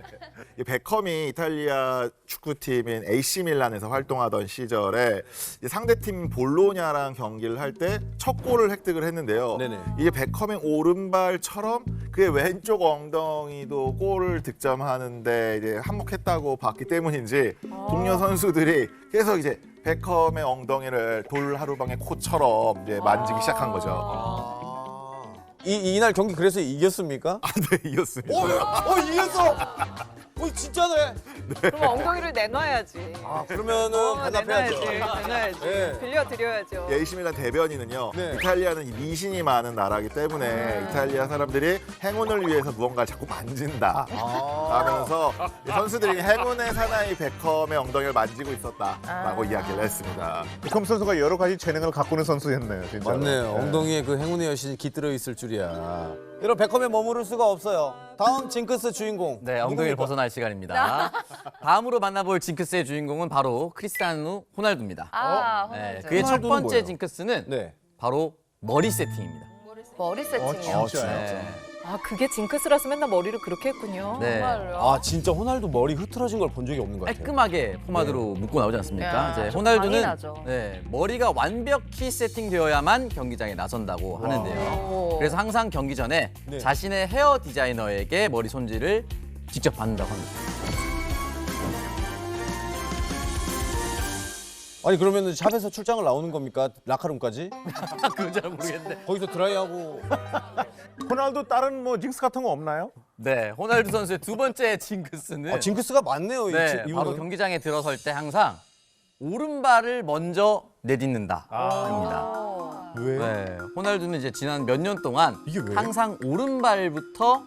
이 베컴이 이탈리아 축구팀인 AC 밀란에서 활동하던 시절에 이제 상대팀 볼로냐랑 경기를 할 때 첫 골을 획득을 했는데요. 네네. 이게 베컴의 오른발처럼 그의 왼쪽 엉덩이도 골을 득점하는데 이제 한몫했다고 봤기 때문인지 동료 선수들이 계속 이제 베컴의 엉덩이를 돌하루방의 코처럼 이제 만지기 시작한 거죠. 이날 경기 그래서 이겼습니까? 네, 이겼습니다. 이겼어! 진짜네! 그럼 엉덩이를 내놔야지. 그러면은 반납해야죠. 내놔야지. 네. 빌려드려야죠. AC 밀란 대변인은요. 네. 이탈리아는 이 미신이 많은 나라이기 때문에 이탈리아 사람들이 행운을 위해서 무언가를 자꾸 만진다 하면서 이 선수들이 행운의 사나이 베컴의 엉덩이를 만지고 있었다라고 이야기를 했습니다. 베컴 선수가 여러 가지 재능을 갖고 있는 선수였네요. 진짜. 맞네요. 엉덩이에 그 행운의 여신이 깃들어 있을 줄이야. 이런 베컴에 머무를 수가 없어요. 다음 징크스 주인공. 네, 엉덩이를 벗어날 시간입니다. 다음으로 만나볼 징크스의 주인공은 바로 크리스티아누 호날두입니다. 호날두. 네, 그의 첫 호날두는 번째 뭐예요? 징크스는 네. 바로 머리 세팅입니다. 머리 세팅이요. 네. 아 그게 징크스라서 맨날 머리를 그렇게 했군요. 네. 아, 진짜 호날두 머리 흐트러진 걸 본 적이 없는 것 같아요. 깔끔하게 포마드로 묶고 나오지 않습니까? 야, 이제 좀 호날두는 강인하죠. 네, 머리가 완벽히 세팅되어야만 경기장에 나선다고 하는데요. 그래서 항상 경기 전에 네. 자신의 헤어 디자이너에게 머리 손질을 직접 받는다고 합니다. 아니 그러면 샵에서 출장을 나오는 겁니까? 라카룸까지? 그건 잘 모르겠는데. 거기서 드라이하고. 호날두 다른 뭐 징크스 같은 거 없나요? 네, 호날두 선수의 두 번째 징크스는 징크스가 많네요. 네, 이분은. 바로 경기장에 들어설 때 항상 오른발을 먼저 내딛는다 합니다. 왜? 네, 호날두는 이제 지난 몇 년 동안 이게 왜? 항상 오른발부터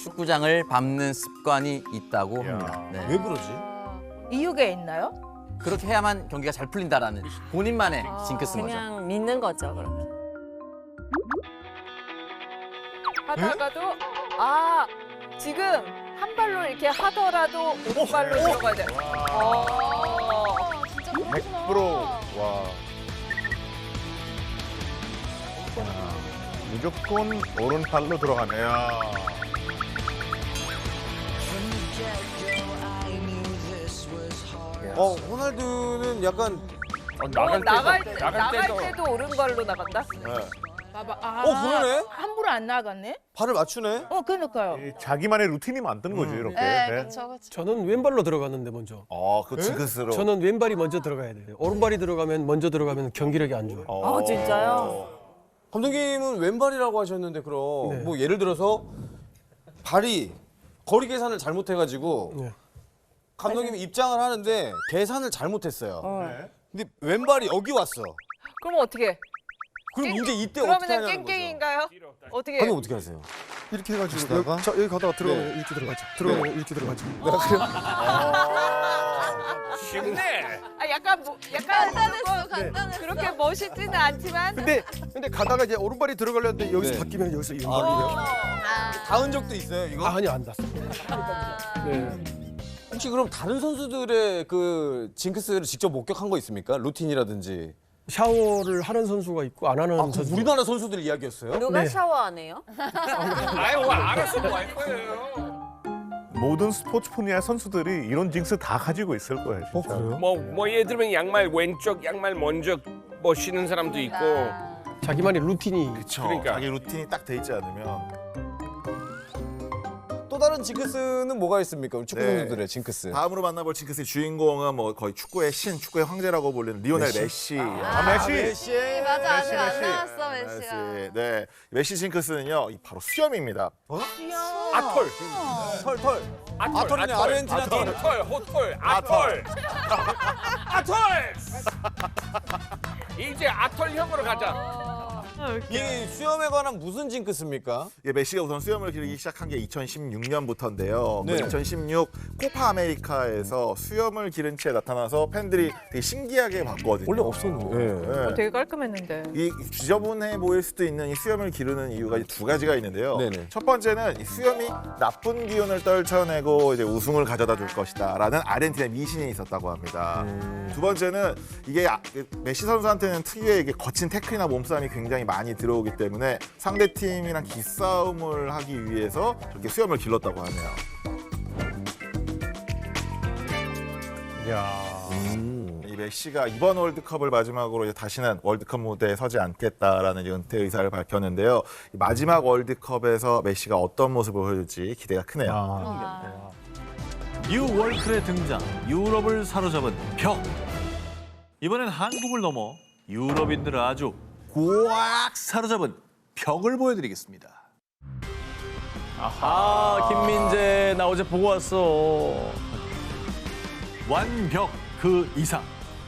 축구장을 밟는 습관이 있다고 합니다. 네. 왜 그러지? 이유가 있나요? 그렇게 해야만 경기가 잘 풀린다라는 본인만의 징크스인 거죠. 그냥 믿는 거죠. 그렇게. 하다가도 지금 한 발로 이렇게 하더라도 오른발로 들어가야 돼. 100%. 와. 무조건 오른팔로 들어가네요. 호날두는 약간 나갈 때도 오른발로 나간다. 봐봐. 그러네? 함부로 안 나갔네? 발을 맞추네? 그러니까요. 자기만의 루틴이 만드는 거죠, 이렇게. 네, 네. 그렇죠. 저는 왼발로 들어갔는데 먼저. 그 징크스로. 저는 왼발이 먼저 들어가야 돼요. 오른발이 먼저 들어가면 경기력이 안 좋아요. 아 진짜요? 감독님은 왼발이라고 하셨는데 그럼 네. 뭐 예를 들어서 발이 거리 계산을 잘못해가지고 네. 감독님이 입장을 하는데 계산을 잘못했어요. 근데 왼발이 여기 왔어. 그럼 어떻게? 그럼 이제 이때 어떻게 그러면 하냐는 거죠. 깽깽인가요? 어떻게? 감독님 어떻게 하세요? 이렇게 해가지고 하시다가? 여기 가다가 들어가면 네. 이렇게 들어가죠. 들어가면 이렇게 들어가죠. 쉽네. 약간 간단했어. 그렇게 멋있지는 않지만. 근데 가다가 이제 오른발이 들어가려는데 여기서 네. 바뀌면 여기서 왼발이에요. 닿은 적도 있어요, 이거? 아니요, 안 닿았어요. 네. 혹시 그럼 다른 선수들의 그 징크스를 직접 목격한 거 있습니까? 루틴이라든지. 샤워를 하는 선수가 있고 안 하는 선수. 우리나라 선수들 이야기였어요? 누가 네. 샤워 안 해요? 아유, 알았어, 뭐 할 거예요. 모든 스포츠 분야 선수들이 이런 징크스 다 가지고 있을 거예요, 진짜. 그래요? 뭐 예를 들면 양말 왼쪽 양말 먼저 뭐 신는 사람도 있고. 자기만의 루틴이. 그쵸. 그러니까. 자기 루틴이 딱 돼 있지 않으면. 또 다른 징크스는 뭐가 있습니까? 우리 축구 네. 선수들의 징크스. 다음으로 만나볼 징크스의 주인공은 뭐 거의 축구의 신, 축구의 황제라고 불리는 리오넬 메시. 메시. 맞아, 아직 안 메시. 나왔어, 메시가. 네, 메시 징크스는요 바로 수염입니다. 아톨. 털. 아톨이네, 아르헨티나 팀. 호톨. 아톨. 이제 아톨형으로 가자. 이 수염에 관한 무슨 징크스입니까? 예, 메시가 우선 수염을 기르기 시작한 게 2016년부터인데요. 네. 2016 코파 아메리카에서 수염을 기른 채 나타나서 팬들이 되게 신기하게 봤거든요. 원래 없었는데. 되게 깔끔했는데. 이 지저분해 보일 수도 있는 이 수염을 기르는 이유가 두 가지가 있는데요. 네네. 첫 번째는 이 수염이 나쁜 기운을 떨쳐내고 이제 우승을 가져다 줄 것이다라는 아르헨티나의 미신이 있었다고 합니다. 두 번째는 이게 메시 선수한테는 특유의 이게 거친 태클이나 몸싸움이 굉장히 많이 들어오기 때문에 상대 팀이랑 기싸움을 하기 위해서 저렇게 수염을 길렀다고 하네요. 이 메시가 이번 월드컵을 마지막으로 이제 다시는 월드컵 무대에 서지 않겠다라는 은퇴 의사를 밝혔는데요. 이 마지막 월드컵에서 메시가 어떤 모습을 보여줄지 기대가 크네요. 뉴 월클의 등장, 유럽을 사로잡은 벽. 이번엔 한국을 넘어 유럽인들을 아주 꽉 사로잡은 벽을 보여드리겠습니다. 아하, 김민재 나 어제 보고 왔어. 완벽 그 이상.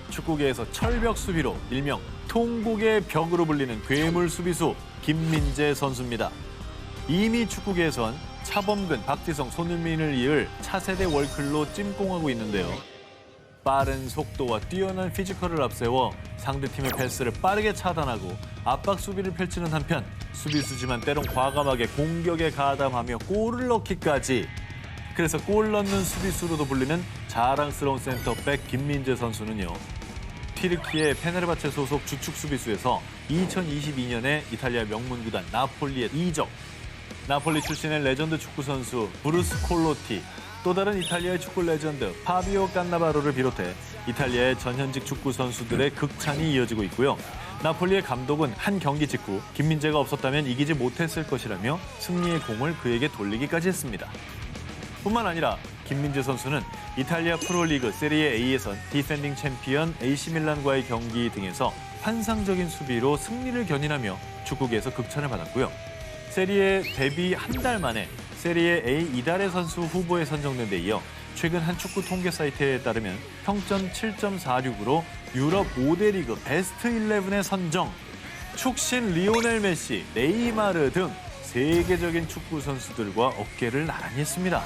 축구계에서 철벽 수비로 일명 통곡의 벽으로 불리는 괴물 수비수 김민재 선수입니다. 이미 축구계에선 차범근, 박지성, 손흥민을 이을 차세대 월클로 찜공하고 있는데요. 빠른 속도와 뛰어난 피지컬을 앞세워 상대팀의 패스를 빠르게 차단하고 압박 수비를 펼치는 한편 수비수지만 때론 과감하게 공격에 가담하며 골을 넣기까지. 그래서 골 넣는 수비수로도 불리는 자랑스러운 센터백 김민재 선수는요. 튀르키예 페네르바체 소속 주축 수비수에서 2022년에 이탈리아 명문 구단 나폴리에 이적. 나폴리 출신의 레전드 축구 선수 브루스 콜로티, 또 다른 이탈리아의 축구 레전드 파비오 깐나바로를 비롯해 이탈리아의 전현직 축구 선수들의 극찬이 이어지고 있고요. 나폴리의 감독은 한 경기 직후 김민재가 없었다면 이기지 못했을 것이라며 승리의 공을 그에게 돌리기까지 했습니다. 뿐만 아니라 김민재 선수는 이탈리아 프로리그 세리에 A에선 디펜딩 챔피언 AC 밀란과의 경기 등에서 환상적인 수비로 승리를 견인하며 축구계에서 극찬을 받았고요. 세리에 데뷔 한 달 만에 세리에 A 이달의 선수 후보에 선정된 데 이어 최근 한 축구 통계 사이트에 따르면 평점 7.46으로 유럽 5대 리그 베스트 11에 선정. 축신 리오넬 메시, 네이마르 등 세계적인 축구 선수들과 어깨를 나란히 했습니다.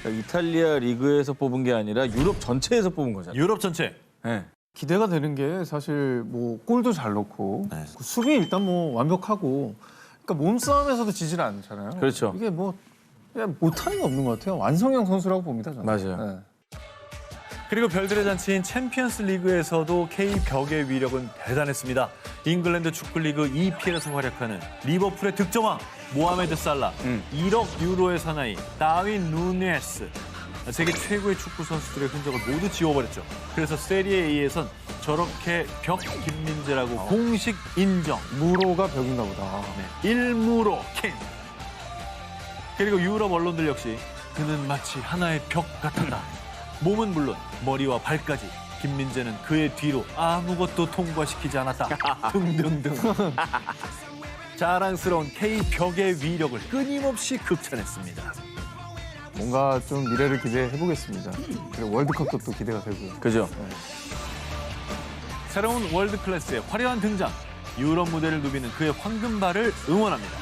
이탈리아 리그에서 뽑은 게 아니라 유럽 전체에서 뽑은 거잖아요. 유럽 전체. 네. 기대가 되는 게 사실 뭐 골도 잘 넣고 그 수비 일단 뭐 완벽하고 그러니까 몸싸움에서도 지지를 않잖아요. 그렇죠. 이게 뭐 그냥 못하는 게 없는 것 같아요. 완성형 선수라고 봅니다. 저는. 맞아요. 그리고 별들의 잔치인 챔피언스 리그에서도 K벽의 위력은 대단했습니다. 잉글랜드 축구리그 EPL에서 활약하는 리버풀의 득점왕 모하메드 살라, 1억 유로의 사나이 다윈 누네스. 세계 최고의 축구 선수들의 흔적을 모두 지워버렸죠. 그래서 세리에 A에선 저렇게 벽 김민재라고 공식 인정. 무로가 벽인가 보다. 네, 일무로 킹. 그리고 유럽 언론들 역시 그는 마치 하나의 벽 같았다. 몸은 물론 머리와 발까지 김민재는 그의 뒤로 아무것도 통과시키지 않았다. 등등등. 자랑스러운 K벽의 위력을 끊임없이 극찬했습니다. 뭔가 좀 미래를 기대해 보겠습니다. 그리고 월드컵도 또 기대가 되고요. 그죠. 새로운 월드 클래스의 화려한 등장. 유럽 무대를 누비는 그의 황금발을 응원합니다.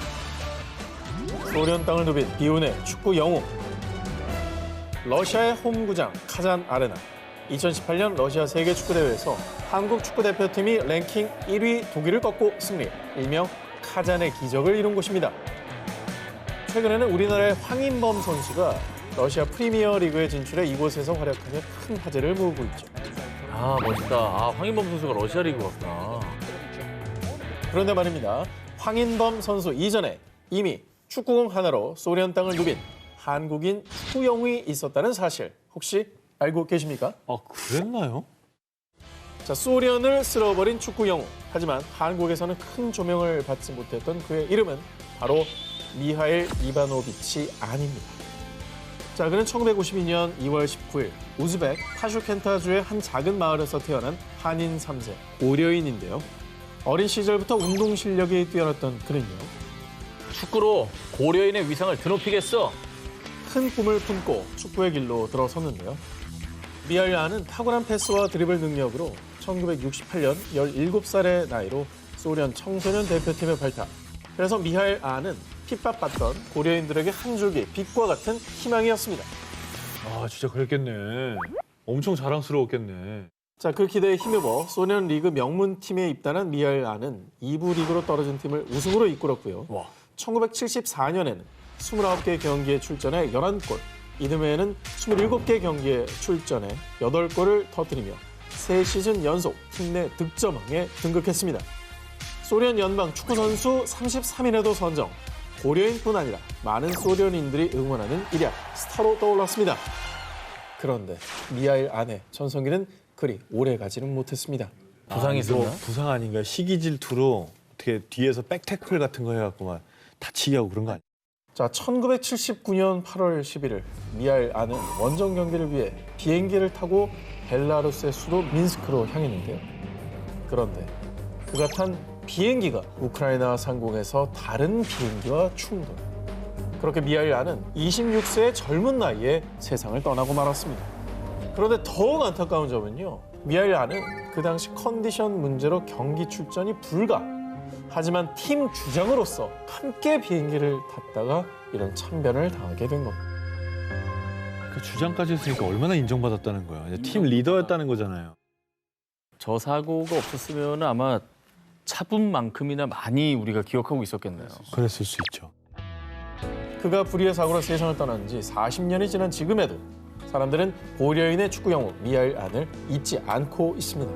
소련 땅을 누빈 기운의 축구 영웅. 러시아의 홈구장 카잔 아레나. 2018년 러시아 세계 축구 대회에서 한국 축구 대표팀이 랭킹 1위 독일을 꺾고 승리. 일명 카잔의 기적을 이룬 곳입니다. 최근에는 우리나라의 황인범 선수가 러시아 프리미어 리그에 진출해 이곳에서 활약하며 큰 화제를 모으고 있죠. 아, 멋있다. 아, 황인범 선수가 러시아 리그 갔구나. 그런데 말입니다. 황인범 선수 이전에 이미 축구공 하나로 소련 땅을 누빈 한국인 축구 영웅이 있었다는 사실 혹시 알고 계십니까? 그랬나요? 자, 소련을 쓸어버린 축구 영웅. 하지만 한국에서는 큰 조명을 받지 못했던 그의 이름은 바로 미하일 이바노비치 안입니다. 자, 그는 1952년 2월 19일 우즈벡 타슈켄타주의 한 작은 마을에서 태어난 한인 3세 고려인인데요. 어린 시절부터 운동 실력이 뛰어났던 그는요. 축구로 고려인의 위상을 드높이겠어. 큰 꿈을 품고 축구의 길로 들어섰는데요. 미하일 안은 탁월한 패스와 드리블 능력으로 1968년 17살의 나이로 소련 청소년 대표팀에 발탁. 그래서 미하일 안은 핍박받던 고려인들에게 한 줄기 빛과 같은 희망이었습니다. 아, 진짜 그랬겠네. 엄청 자랑스러웠겠네. 자, 그 기대에 힘입어 소련 리그 명문팀에 입단한 미하일 안은 2부 리그로 떨어진 팀을 우승으로 이끌었고요. 1974년에는 29개 경기에 출전해 11골, 이듬해에는 27개 경기에 출전해 8골을 터뜨리며 3시즌 연속 팀 내 득점왕에 등극했습니다. 소련 연방 축구선수 33인에도 선정, 고려인뿐 아니라 많은 소련인들이 응원하는 일약 스타로 떠올랐습니다. 그런데 미하일 안의 전성기는 그리 오래 가지는 못했습니다. 부상이 있었나? 부상 아닌가? 시기 질투로 어떻게 뒤에서 백태클 같은 거 해갖고 막 다치게 하고 그런 거 아니야? 자, 1979년 8월 11일 미하일 안은 원정 경기를 위해 비행기를 타고 벨라루스의 수도 민스크로 향했는데요. 그런데 그가 탄 비행기가 우크라이나 상공에서 다른 비행기와 충돌. 그렇게 미하일 안은 26세의 젊은 나이에 세상을 떠나고 말았습니다. 그런데 더욱 안타까운 점은요. 미하일 안은 그 당시 컨디션 문제로 경기 출전이 불가. 하지만 팀 주장으로서 함께 비행기를 탔다가 이런 참변을 당하게 된 겁니다. 그 주장까지 했으니까 얼마나 인정받았다는 거야. 이제 팀 리더였다는 거잖아요. 저 사고가 없었으면 아마 차분만큼이나 많이 우리가 기억하고 있었겠네요. 그랬을 수 있죠. 그가 불의의 사고로 세상을 떠난 지 40년이 지난 지금에도 사람들은 고려인의 축구 영웅 미하일 안을 잊지 않고 있습니다.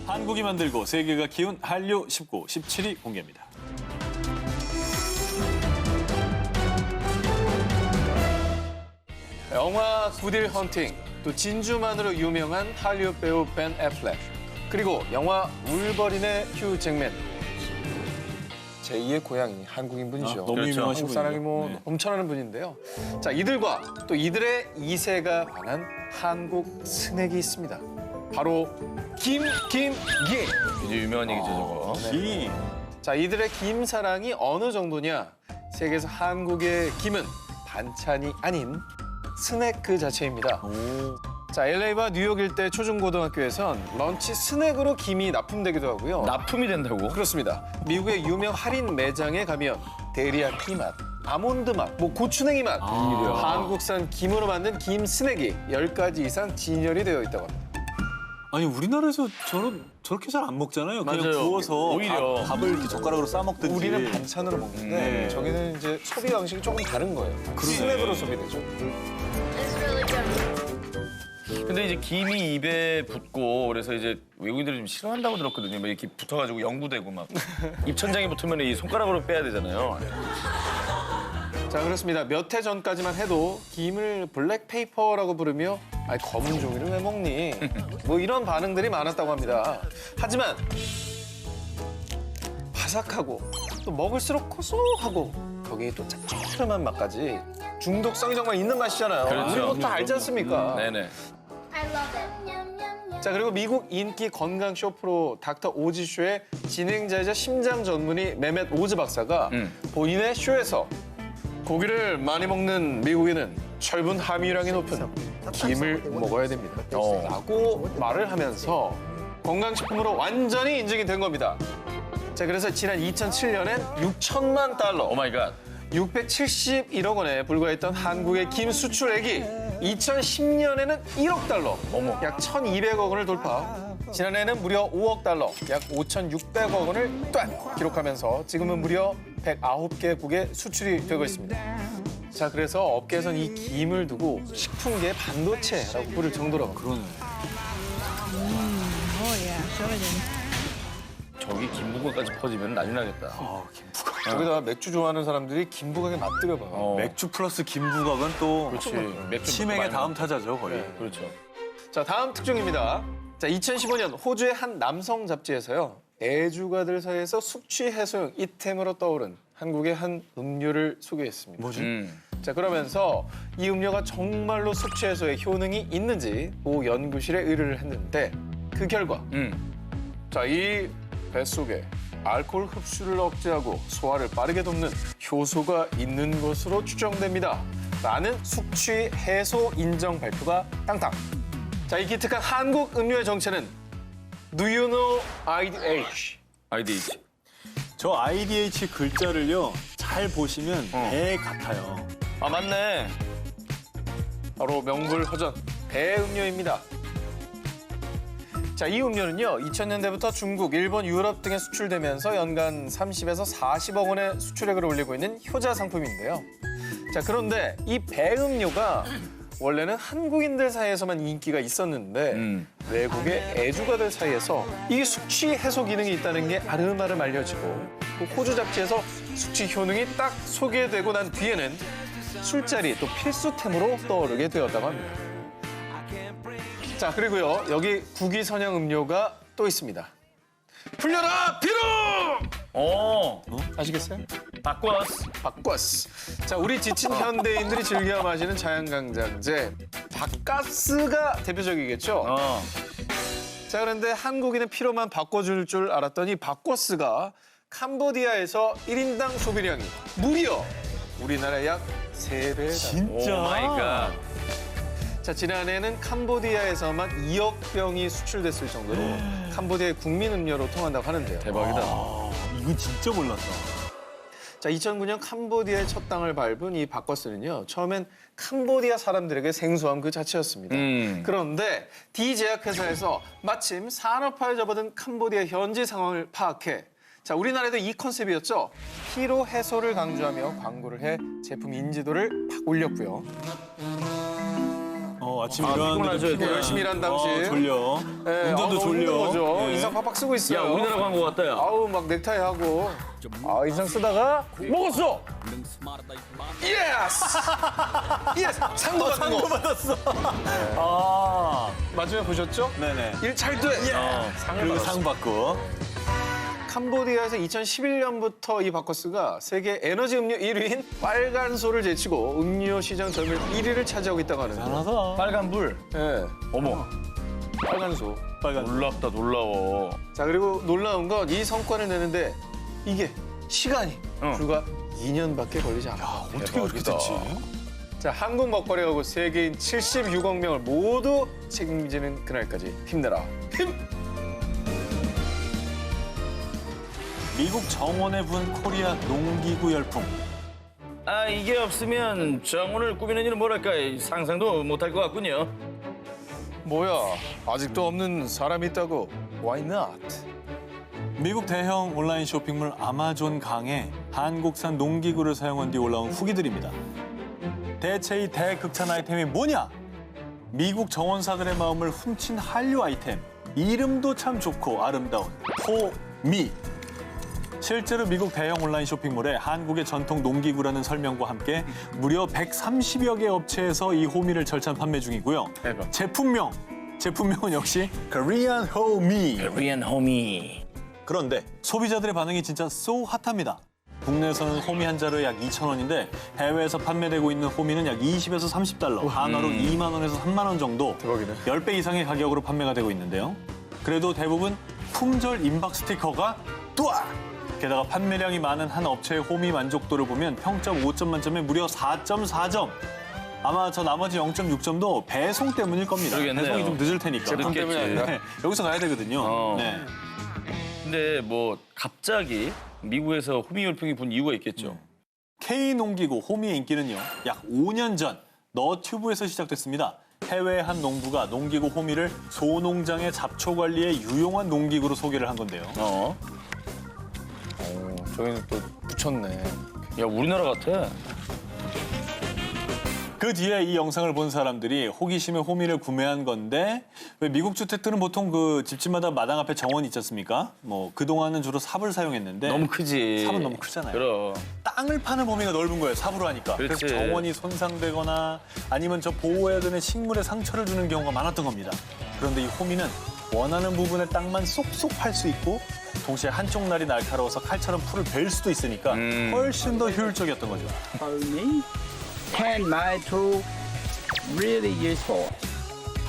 한국이 만들고 세계가 키운 한류 19, 17위 공개합니다. 영화 굿윌 헌팅, 또 진주만으로 유명한 할리우드 배우 벤 애플렉, 그리고 영화 울버린의 휴 잭맨. 제2의 고향이 한국인 분이죠. 너무 그렇죠. 유명하신 한국 사람이 분이고. 뭐 네. 넘쳐나는 분인데요. 자, 이들과 또 이들의 2세가 관한 한국 스낵이 있습니다. 바로 김. 이제 유명한 얘기죠, 저거. 네. 자, 이들의 김 사랑이 어느 정도냐? 세계에서 한국의 김은 반찬이 아닌 스낵 그 자체입니다. 자, LA와 뉴욕 일대 초중고등학교에선 런치 스낵으로 김이 납품되기도 하고요. 납품이 된다고? 그렇습니다. 미국의 유명 할인 매장에 가면 데리야끼 맛, 아몬드 맛, 뭐 고추냉이 맛, 한국산 김으로 만든 김 스낵이 10가지 이상 진열이 되어 있다고 합니다. 아니 우리나라에서 저렇게 잘 안 먹잖아요. 그냥 맞아요. 구워서 오히려. 밥을 이렇게 젓가락으로 싸 먹든지. 우리는 반찬으로 먹는데 저기는 이제 소비 방식이 조금 다른 거예요. 스낵으로 소비되죠. 근데 이제 김이 입에 붙고 그래서 이제 외국인들이 좀 싫어한다고 들었거든요. 막 이렇게 붙어가지고 연구되고 막 입천장에 붙으면 이 손가락으로 빼야 되잖아요. 자, 그렇습니다. 몇 해 전까지만 해도 김을 블랙페이퍼라고 부르며 아니 검은 종이를 왜 먹니? 뭐 이런 반응들이 많았다고 합니다. 하지만 바삭하고 또 먹을수록 고소하고 거기에 또 짭조름한 맛까지 중독성이 정말 있는 맛이잖아요. 그렇죠. 우리 뭐 다 알지 않습니까? 네네. 자, 그리고 미국 인기 건강 쇼 프로 닥터 오지 쇼의 진행자이자 심장 전문의 메멧 오즈 박사가 본인의 쇼에서 고기를 많이 먹는 미국인은 철분 함유량이 높은 김을 먹어야 됩니다. 라고 말을 하면서 건강식품으로 완전히 인증이 된 겁니다. 자, 그래서 지난 2007년엔 6천만 달러, 오마이갓. 671억 원에 불과했던 한국의 김 수출액이 2010년에는 1억 달러, 약 1,200억 원을 돌파. 지난해에는 무려 5억 달러, 약 5,600억 원을 또한 기록하면서 지금은 무려 109개국에 수출이 되고 있습니다. 자, 그래서 업계에선 이 김을 두고 식품계의 반도체라고 부를 정도로. 그러네. 저기 김부각까지 퍼지면 난리 나겠다. 여기다가 맥주 좋아하는 사람들이 김부각에 맛들여봐요. 맥주 플러스 김부각은 또 그렇지. 맥주 치맥의 다음 타자죠, 거의. 네. 그렇죠. 자, 다음 특종입니다. 자, 2015년 호주의 한 남성 잡지에서요. 애주가들 사이에서 숙취 해소용 이템으로 떠오른 한국의 한 음료를 소개했습니다. 뭐지? 자, 그러면서 이 음료가 정말로 숙취 해소에 효능이 있는지 모 연구실에 의뢰를 했는데 그 결과 자, 이 뱃속에 알코올 흡수를 억제하고 소화를 빠르게 돕는 효소가 있는 것으로 추정됩니다. 라는 숙취 해소 인정 발표가 땅땅. 자, 이 기특한 한국 음료의 정체는 Do you know IDH? IDH. 저 IDH 글자를요 잘 보시면 배 같아요. 아 맞네. 바로 명불허전 배음료입니다. 자, 이 음료는요 2000년대부터 중국, 일본, 유럽 등에 수출되면서 연간 30에서 40억 원의 수출액을 올리고 있는 효자 상품인데요. 자, 그런데 이 배음료가 원래는 한국인들 사이에서만 인기가 있었는데 외국의 애주가들 사이에서 이 숙취 해소 기능이 있다는 게 아름아름 알려지고 또 호주 잡지에서 숙취 효능이 딱 소개되고 난 뒤에는 술자리 또 필수템으로 떠오르게 되었다고 합니다. 자, 그리고요 여기 국위선양 음료가 또 있습니다. 풀려라 비로! 아시겠어요? 바꿔스. 자, 우리 지친 현대인들이 즐겨 마시는 자연강장제 바카스가 대표적이겠죠? 자, 그런데 한국인의 피로만 바꿔줄 줄 알았더니 이 바꿔스가 캄보디아에서 1인당 소비량이 무려 우리나라의 약 3배. 진짜? 오 마이 갓. 자, 지난해에는 캄보디아에서만 2억 병이 수출됐을 정도로 캄보디아의 국민 음료로 통한다고 하는데요. 대박이다. 이건 진짜 몰랐다. 자, 2009년 캄보디아의 첫 땅을 밟은 이 바커스는요, 처음엔 캄보디아 사람들에게 생소함 그 자체였습니다. 그런데 D 제약회사에서 마침 산업화에 접어든 캄보디아 현지 상황을 파악해, 자, 우리나라에도 이 컨셉이었죠. 피로 해소를 강조하며 광고를 해 제품 인지도를 팍 올렸고요. 아침에 일어났는데 피곤하죠. 열심히 일한 당시. 졸려. 네, 운전도 졸려. 힘든 거죠. 네. 인상 팍팍 쓰고 있어요. 야 우리나라 광고 같다 야. 아우 막 넥타이 하고. 아, 인상 쓰다가 먹었어. 예스. 예스. 상도 받은 거. 받았어. 마지막에 보셨죠? 네네. 일 잘 돼. 상을 그리고 받았어. 상 받고. 캄보디아에서 2011년부터 이 바커스가 세계 에너지 음료 1위인 빨간소를 제치고 음료 시장 점유율 1위를 차지하고 있다고 하는데. 잘하다. 빨간불. 네. 어머. 빨간소. 놀랍다 놀라워. 자, 그리고 놀라운 건 이 성과를 내는데 이게 시간이 불과 2년밖에 걸리지 않아. 어떻게 그렇게 됐지? 자, 한국 먹거리하고 세계인 76억 명을 모두 책임지는 그날까지 힘내라. 힘! 미국 정원에 부은 코리아 농기구 열풍. 아 이게 없으면 정원을 꾸미는 일은 뭐랄까 상상도 못할 것 같군요. 뭐야, 아직도 없는 사람이 있다고. Why not? 미국 대형 온라인 쇼핑몰 아마존 강에 한국산 농기구를 사용한 뒤 올라온 후기들입니다. 대체 이 대극찬 아이템이 뭐냐? 미국 정원사들의 마음을 훔친 한류 아이템. 이름도 참 좋고 아름다운 호미. 실제로 미국 대형 온라인 쇼핑몰에 한국의 전통 농기구라는 설명과 함께 무려 130여 개 업체에서 이 호미를 절찬 판매 중이고요. 대박. 제품명은 역시 Korean 호미. Korean 호미. 그런데 소비자들의 반응이 진짜 so 핫합니다. 국내에서는 호미 한 자루에 약 2,000원인데 해외에서 판매되고 있는 호미는 약 20에서 30달러, 한화로 2만 원에서 3만 원 정도. 대박이네. 10배 이상의 가격으로 판매가 되고 있는데요. 그래도 대부분 품절 임박 스티커가 뚜아! 게다가 판매량이 많은 한 업체의 호미 만족도를 보면 평점 5점 만점에 무려 4.4점. 아마 저 나머지 0.6점도 배송 때문일 겁니다. 그러겠네요. 배송이 좀 늦을 테니까. 제품 때문이 아니라. 네, 여기서 가야 되거든요. 네. 근데 뭐 갑자기 미국에서 호미 열풍이 분 이유가 있겠죠. K농기구 호미의 인기는요. 약 5년 전 너튜브에서 시작됐습니다. 해외의 한 농부가 농기구 호미를 소농장의 잡초 관리에 유용한 농기구로 소개를 한 건데요. 저기는 또 붙였네. 야 우리나라 같아. 그 뒤에 이 영상을 본 사람들이 호기심에 호미를 구매한 건데 왜 미국 주택들은 보통 그 집집마다 마당 앞에 정원이 있지 않습니까? 뭐 그동안은 주로 삽을 사용했는데 너무 크지. 삽은 너무 크잖아요. 그럼. 땅을 파는 범위가 넓은 거예요. 삽으로 하니까. 그렇지. 그래서 정원이 손상되거나 아니면 저 보호해야 되는 식물에 상처를 주는 경우가 많았던 겁니다. 그런데 이 호미는 원하는 부분에 땅만 쏙쏙 팔 수 있고 동시에 한쪽 날이 날카로워서 칼처럼 풀을 벨 수도 있으니까 훨씬 더 효율적이었던 거죠. Hand-made tool, really useful.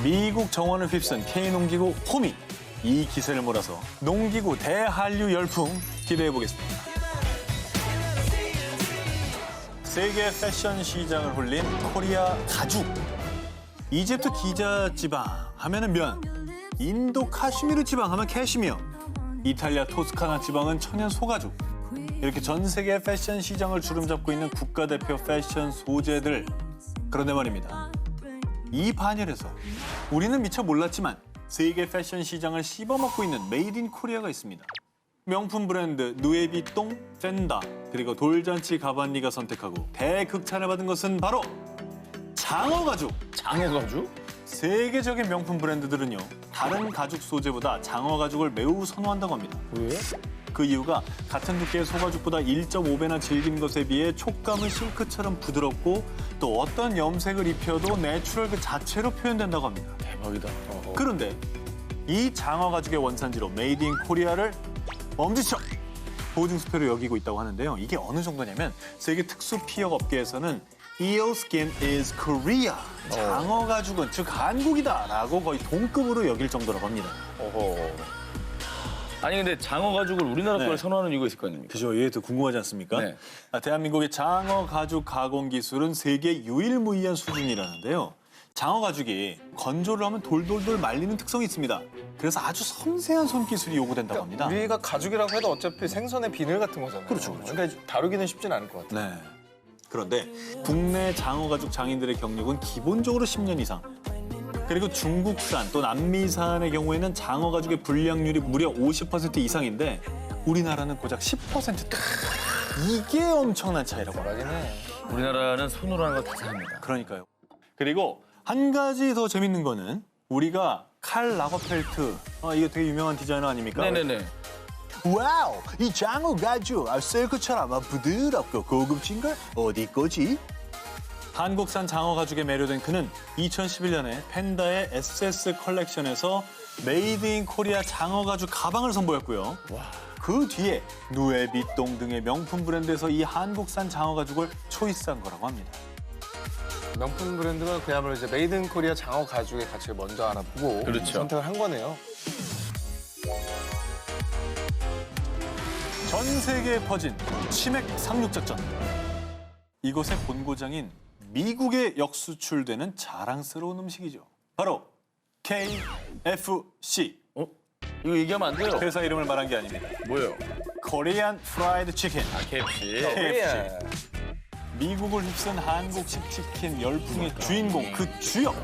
미국 정원을 휩쓴 K농기구 호미. 이 기세를 몰아서 농기구 대한류 열풍 기대해보겠습니다. 세계 패션 시장을 홀린 코리아 가죽. 이집트 기자 지방 하면은 면, 인도 카슈미르 지방 하면 캐시미어. 이탈리아 토스카나 지방은 천연 소가죽. 이렇게 전 세계 패션 시장을 주름잡고 있는 국가대표 패션 소재들. 그런데 말입니다. 이 반열에서 우리는 미처 몰랐지만 세계 패션 시장을 씹어먹고 있는 메이드 인 코리아가 있습니다. 명품 브랜드 누에비똥, 펜다, 그리고 돌잔치 가반니가 선택하고 대극찬을 받은 것은 바로 장어가죽. 장어가죽? 세계적인 명품 브랜드들은요, 다른 가죽 소재보다 장어가죽을 매우 선호한다고 합니다. 왜? 그 이유가 같은 두께의 소가죽보다 1.5배나 질긴 것에 비해 촉감은 실크처럼 부드럽고 또 어떤 염색을 입혀도 내추럴 그 자체로 표현된다고 합니다. 대박이다. 그런데 이 장어가죽의 원산지로 메이드 인 코리아를 엄지척 보증수표로 여기고 있다고 하는데요. 이게 어느 정도냐면 세계 특수 피혁 업계에서는 Eel skin is Korea. 장어가죽은 즉 한국이다라고 거의 동급으로 여길 정도라고 합니다. 아니 근데 장어가죽을 우리나라 걸 선호하는 이유가 있을 거 아닙니까? 그죠. 이게 더 궁금하지 않습니까? 네. 대한민국의 장어가죽 가공 기술은 세계 유일무이한 수준이라는데요. 장어가죽이 건조를 하면 돌돌돌 말리는 특성이 있습니다. 그래서 아주 섬세한 손기술이 요구된다고 합니다. 우리가 가죽이라고 해도 어차피 생선의 비늘 같은 거잖아요. 그렇죠. 그러니까 다루기는 쉽진 않을 것 같아요. 네. 그런데 국내 장어가죽 장인들의 경력은 기본적으로 10년 이상. 그리고 중국산 또 남미산의 경우에는 장어가죽의 불량률이 무려 50% 이상인데 우리나라는 고작 10%대. 이게 엄청난 차이라고 하긴 해. 우리나라는 손으로 하는 거 다 삽니다. 그러니까요. 그리고 한 가지 더 재밌는 거는 우리가 칼 라거펠트, 이거 되게 유명한 디자이너 아닙니까? 네네네. 와우, 이 장어가죽 실크처럼 부드럽고 고급진 걸 어디 거지? 한국산 장어가죽에 매료된 그는 2011년에 펜다의 SS 컬렉션에서 메이드 인 코리아 장어가죽 가방을 선보였고요. 그 뒤에 누에비똥 등의 명품 브랜드에서 이 한국산 장어가죽을 초이스한 거라고 합니다. 명품 브랜드가 그야말로 이제 메이드 인 코리아 장어 가죽의 가치를 먼저 알아보고 그렇죠. 선택을 한 거네요. 전 세계에 퍼진 치맥 상륙작전. 이곳의 본고장인 미국에 역수출되는 자랑스러운 음식이죠. 바로 KFC. 이거 얘기하면 안 돼요. 회사 이름을 말한 게 아닙니다. 뭐예요? Korean Fried Chicken. KFC. 미국을 휩쓴 한국식 치킨 열풍의 주인공, 그 주역.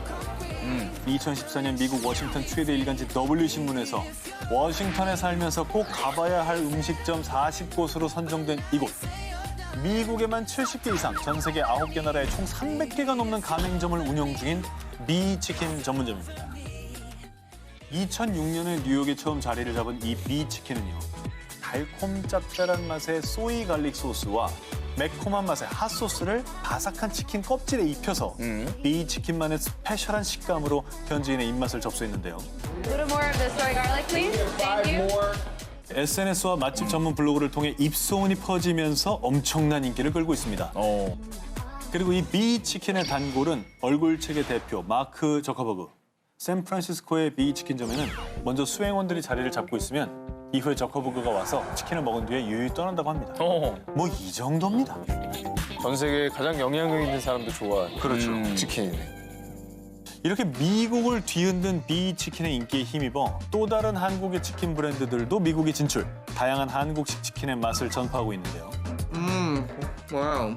2014년 미국 워싱턴 최대 일간지 W신문에서 워싱턴에 살면서 꼭 가봐야 할 음식점 40곳으로 선정된 이곳. 미국에만 70개 이상, 전 세계 9개 나라에 총 300개가 넘는 가맹점을 운영 중인 비치킨 전문점입니다. 2006년에 뉴욕에 처음 자리를 잡은 이 비치킨은요. 달콤 짭짤한 맛의 소이 갈릭 소스와 매콤한 맛의 핫소스를 바삭한 치킨 껍질에 입혀서 비치킨만의 스페셜한 식감으로 현지인의 입맛을 접수했는데요. Little more of the soy garlic, please. Thank you. SNS와 맛집 전문 블로그를 통해 입소문이 퍼지면서 엄청난 인기를 끌고 있습니다. 그리고 이 비치킨의 단골은 얼굴책의 대표 마크 저커버그. 샌프란시스코의 비치킨점에는 먼저 수행원들이 자리를 잡고 있으면 이후에 저커버그가 와서 치킨을 먹은 뒤에 유유히 떠난다고 합니다. 뭐 이 정도입니다. 전 세계에 가장 영향력 있는 사람도 좋아하는 그렇죠. 치킨이네. 이렇게 미국을 뒤흔든 비치킨의 인기에 힘입어 또 다른 한국의 치킨 브랜드들도 미국에 진출, 다양한 한국식 치킨의 맛을 전파하고 있는데요. 와우.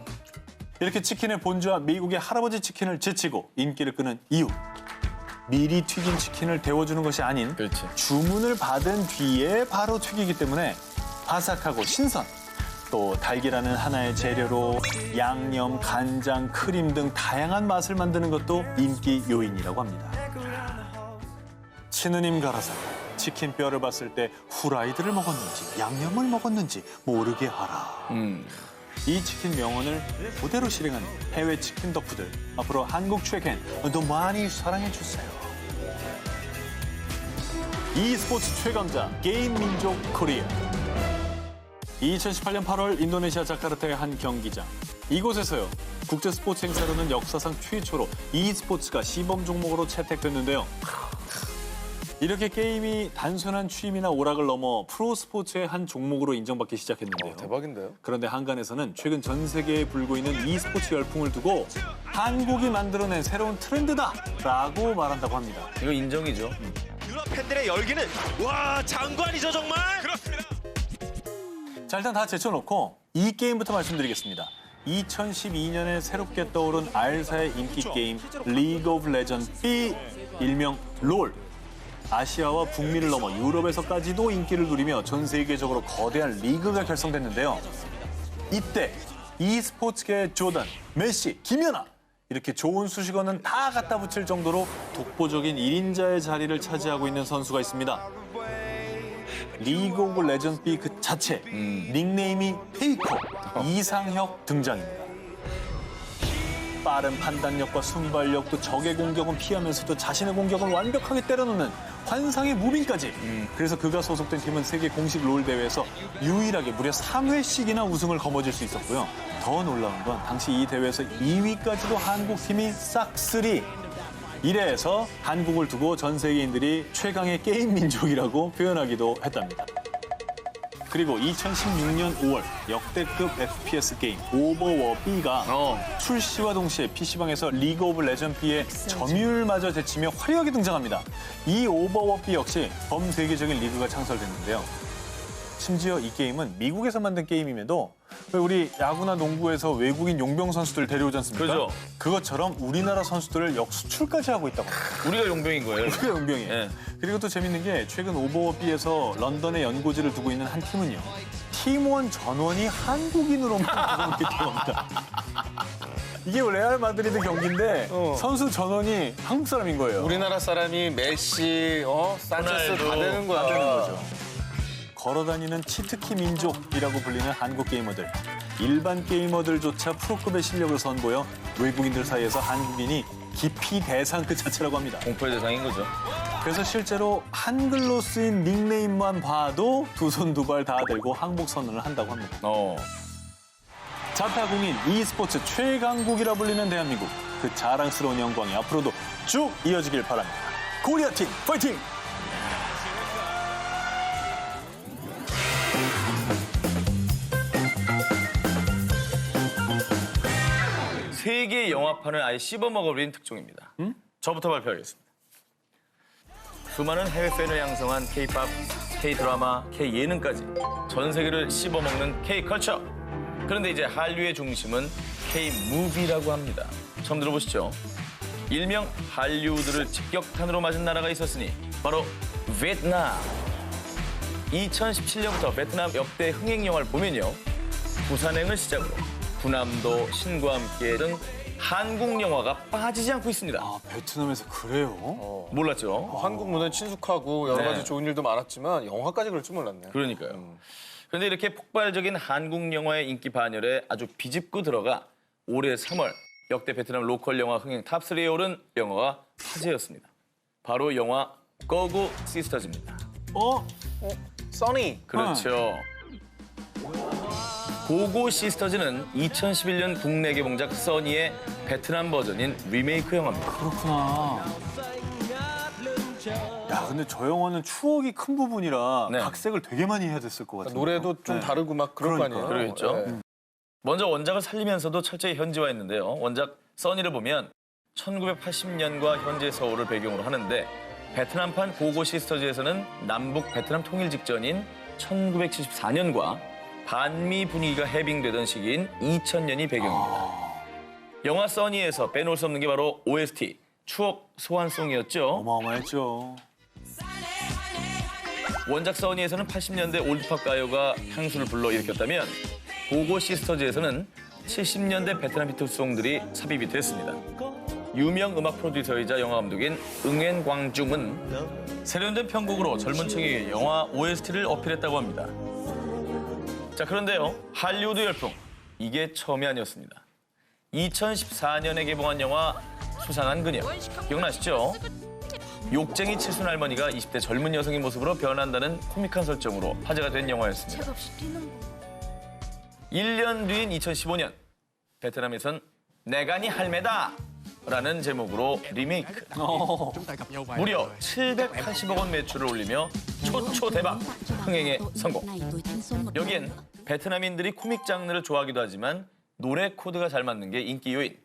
이렇게 치킨의 본주와 미국의 할아버지 치킨을 제치고 인기를 끄는 이유. 미리 튀긴 치킨을 데워주는 것이 아닌 주문을 받은 뒤에 바로 튀기기 때문에 바삭하고 신선. 또 달걀이라는 하나의 재료로 양념, 간장, 크림 등 다양한 맛을 만드는 것도 인기 요인이라고 합니다. 친누님 가라사, 치킨 뼈를 봤을 때 후라이드를 먹었는지 양념을 먹었는지 모르게 하라. 이 치킨 명언을 그대로 실행한 해외 치킨 덕후들, 앞으로 한국 최근 더 많이 사랑해주세요. e스포츠 최강자 게임 민족 코리아. 2018년 8월 인도네시아 자카르타의 한 경기장. 이곳에서요, 국제 스포츠 행사로는 역사상 최초로 e스포츠가 시범 종목으로 채택됐는데요. 이렇게 게임이 단순한 취미나 오락을 넘어 프로 스포츠의 한 종목으로 인정받기 시작했는데요. 대박인데요? 그런데 한간에서는 최근 전 세계에 불고 있는 e스포츠 열풍을 두고 한국이 만들어낸 새로운 트렌드다라고 말한다고 합니다. 이거 인정이죠. 유럽 팬들의 열기는 와 장관이죠 정말. 그렇습니다. 자, 일단 다 제쳐놓고 이 게임부터 말씀드리겠습니다. 2012년에 새롭게 떠오른 알사의 인기 게임 리그 오브 레전드 B, 일명 롤. 아시아와 북미를 넘어 유럽에서까지도 인기를 누리며 전 세계적으로 거대한 리그가 결성됐는데요. 이때 e스포츠계의 조던, 메시, 김연아 이렇게 좋은 수식어는 다 갖다 붙일 정도로 독보적인 1인자의 자리를 차지하고 있는 선수가 있습니다. 리그 오브 레전드 B 그 자체, 닉네임이 페이커, 이상혁 등장입니다. 빠른 판단력과 순발력도 적의 공격은 피하면서도 자신의 공격을 완벽하게 때려놓는 환상의 무빙까지. 그래서 그가 소속된 팀은 세계 공식 롤 대회에서 유일하게 무려 3회씩이나 우승을 거머쥘 수 있었고요. 더 놀라운 건 당시 이 대회에서 2위까지도 한국팀이 싹쓸이. 이래서 한국을 두고 전 세계인들이 최강의 게임 민족이라고 표현하기도 했답니다. 그리고 2016년 5월 역대급 FPS 게임 오버워 B가 출시와 동시에 PC방에서 리그 오브 레전드 B의 점유율마저 제치며 화려하게 등장합니다. 이 오버워 B 역시 범세계적인 리그가 창설됐는데요. 심지어 이 게임은 미국에서 만든 게임임에도 왜 우리 야구나 농구에서 외국인 용병 선수들 데려오지 않습니까? 그죠. 그것처럼 우리나라 선수들을 역수출까지 하고 있다고. 우리가 용병인 거예요. 우리가 용병이에요. 네. 그리고 또 재밌는 게 최근 오버워비에서 런던에 연고지를 두고 있는 한 팀은요. 팀원 전원이 한국인으로만 구성되어 있다고 합니다. 이게 레알 마드리드 경기인데 선수 전원이 한국 사람인 거예요. 우리나라 사람이 메시, 산체스 다 되는 거야. 다 되는 거죠. 걸어다니는 치트키 민족이라고 불리는 한국 게이머들. 일반 게이머들조차 프로급의 실력을 선보여 외국인들 사이에서 한국인이 기피 대상 그 자체라고 합니다. 공포의 대상인 거죠. 그래서 실제로 한글로 쓰인 닉네임만 봐도 두 손 두 발 다 들고 항복 선언을 한다고 합니다. 자타공인 e스포츠 최강국이라 불리는 대한민국. 그 자랑스러운 영광이 앞으로도 쭉 이어지길 바랍니다. 코리아팀 파이팅! 세계 영화판을 아예 씹어먹어버린 특종입니다. 저부터 발표하겠습니다. 수많은 해외 팬을 양성한 K-팝, K-드라마, K-예능까지 전 세계를 씹어먹는 K-컬처. 그런데 이제 한류의 중심은 K-무비라고 합니다. 처음 들어보시죠? 일명 한류들을 직격탄으로 맞은 나라가 있었으니 바로 베트남. 2017년부터 베트남 역대 흥행 영화를 보면요. 부산행을 시작으로 군함도, 신과 함께 등 한국 영화가 빠지지 않고 있습니다. 베트남에서 그래요? 몰랐죠? 한국 문화에 친숙하고 여러 가지 좋은 일도 많았지만 영화까지 그럴 줄 몰랐네. 그러니까요. 그런데 이렇게 폭발적인 한국 영화의 인기 반열에 아주 비집고 들어가 올해 3월 역대 베트남 로컬 영화 흥행 탑3에 오른 영화가 화제였습니다. 바로 영화 고고 시스터즈입니다. 써니. 그렇죠. 고고 시스터즈는 2011년 국내 개봉작 써니의 베트남 버전인 리메이크 영화입니다. 그렇구나. 야, 근데 저 영화는 추억이 큰 부분이라 각색을 되게 많이 해야 됐을 것 같아요. 노래도 좀 다르고 막 그럴 거 아니에요. 그러겠죠. 먼저 원작을 살리면서도 철저히 현지화했는데요. 원작 써니를 보면 1980년과 현재 서울을 배경으로 하는데 베트남판 고고 시스터즈에서는 남북 베트남 통일 직전인 1974년과 반미 분위기가 해빙되던 시기인 2000년이 배경입니다. 영화 써니에서 빼놓을 수 없는 게 바로 OST, 추억 소환송이었죠. 어마어마했죠. 원작 써니에서는 80년대 올드팝 가요가 향수를 불러일으켰다면 고고 시스터즈에서는 70년대 베트남 히트송들이 삽입이 됐습니다. 유명 음악 프로듀서이자 영화 감독인 응엔 광중은 세련된 편곡으로 젊은 층이 영화 OST를 어필했다고 합니다. 자, 그런데요, 할리우드 열풍, 이게 처음이 아니었습니다. 2014년에 개봉한 영화 수상한 그녀, 기억나시죠? 욕쟁이 칠순 할머니가 20대 젊은 여성의 모습으로 변한다는 코믹한 설정으로 화제가 된 영화였습니다. 1년 뒤인 2015년, 베트남에선 내가 니 할매다! 라는 제목으로 리메이크. 무려 780억 원 매출을 올리며 초초대박 흥행에 성공. 여기엔 베트남인들이 코믹 장르를 좋아하기도 하지만 노래 코드가 잘 맞는 게 인기 요인.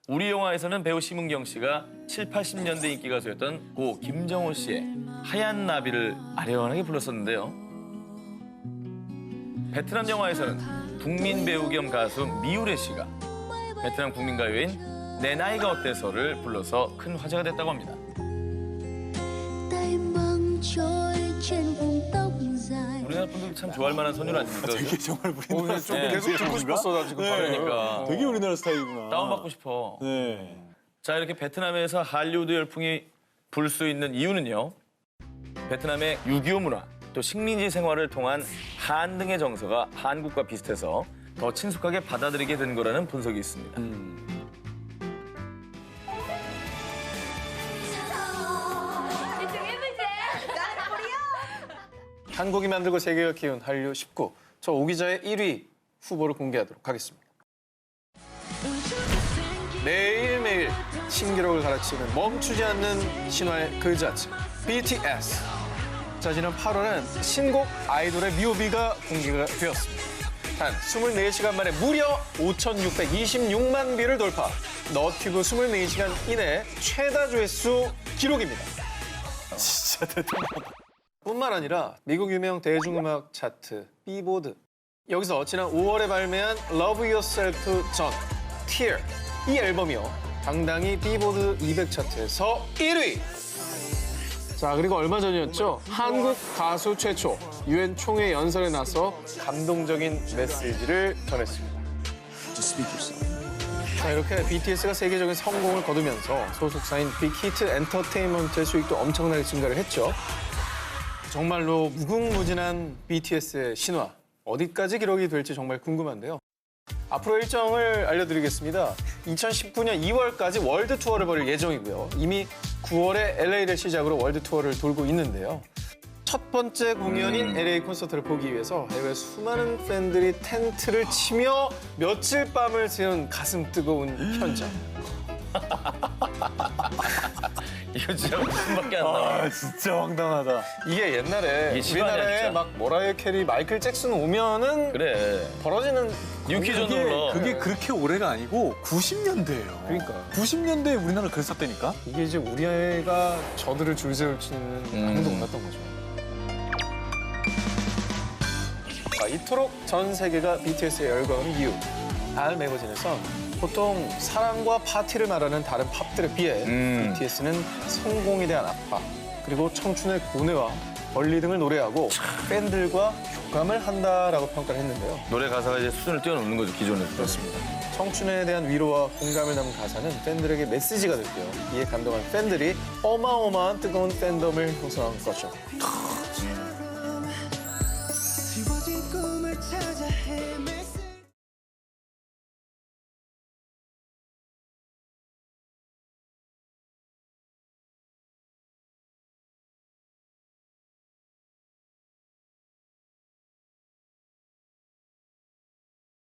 우리 영화에서는 배우 심은경 씨가 7, 80년대 인기 가수였던 고 김정호 씨의 하얀 나비를 아련하게 불렀었는데요. 베트남 영화에서는 국민 배우 겸 가수 미우레 씨가 베트남 국민가요인 내 나이가 어때서를 불러서 큰 화제가 됐다고 합니다. 우리나라 분들 참 좋아할 만한 선율 아닙니까? 되게 정말 우리나라 좀 계속 듣고 싶었어 나 지금. 그러니까 되게 우리나라 스타일이구나. 다운받고 싶어. 네. 자, 이렇게 베트남에서 한리우드 열풍이 불 수 있는 이유는요. 베트남의 6.25 문화, 또 식민지 생활을 통한 한 등의 정서가 한국과 비슷해서 더 친숙하게 받아들이게 된 거라는 분석이 있습니다. 한국이 만들고 세계가 키운 한류 19. 저 오 기자의 1위 후보를 공개하도록 하겠습니다. 매일매일 신기록을 갈아치우는 멈추지 않는 신화의 그 자체, BTS. 자, 지난 8월엔 신곡 아이돌의 뮤비가 공개가 되었습니다. 단 24시간 만에 무려 5,626만 뷰를 돌파. 너튜브 24시간 이내 최다 조회수 기록입니다. 진짜 대단하다. 뿐만 아니라 미국 유명 대중음악 차트 비보드, 여기서 지난 5월에 발매한 Love Yourself 전 Tear, 이 앨범이요 당당히 비보드 200 차트에서 1위. 자, 그리고 얼마 전이었죠. 한국 가수 최초 UN 총회 연설에 나서 감동적인 메시지를 전했습니다. 자, 이렇게 BTS가 세계적인 성공을 거두면서 소속사인 빅히트 엔터테인먼트의 수익도 엄청나게 증가를 했죠. 정말로 무궁무진한 BTS의 신화, 어디까지 기록이 될지 정말 궁금한데요. 앞으로 일정을 알려드리겠습니다. 2019년 2월까지 월드 투어를 벌일 예정이고요. 이미 9월에 LA를 시작으로 월드 투어를 돌고 있는데요. 첫 번째 공연인 LA 콘서트를 보기 위해서 해외 수많은 팬들이 텐트를 치며 며칠 밤을 새운 가슴 뜨거운 현장. 이거 진짜 웃음밖에 안 나와. 진짜 황당하다. 이게 옛날에 이게 실화냐, 우리나라에 진짜. 막 모라이어 캐리, 마이클 잭슨 오면은 그래. 벌어지는 유키존으로. 그게 그렇게 오래가 아니고 90년대예요. 그러니까 90년대에 우리나라 그랬었다니까. 이게 이제 우리 애가 저들을 줄 세울 줄은 아무도 몰랐던 거죠. 자, 이토록 전 세계가 BTS에 열광하는 이유. 알 매거진에선 보통 사랑과 파티를 말하는 다른 팝들에 비해 BTS는 성공에 대한 아파, 그리고 청춘의 고뇌와 권리 등을 노래하고 팬들과 교감을 한다라고 평가를 했는데요. 노래 가사가 이제 수준을 뛰어넘는 거죠, 기존에. 그렇습니다. 청춘에 대한 위로와 공감을 담은 가사는 팬들에게 메시지가 됐고요. 이에 감동한 팬들이 어마어마한 뜨거운 팬덤을 형성한 거죠. 지워진 꿈을 찾아 헤매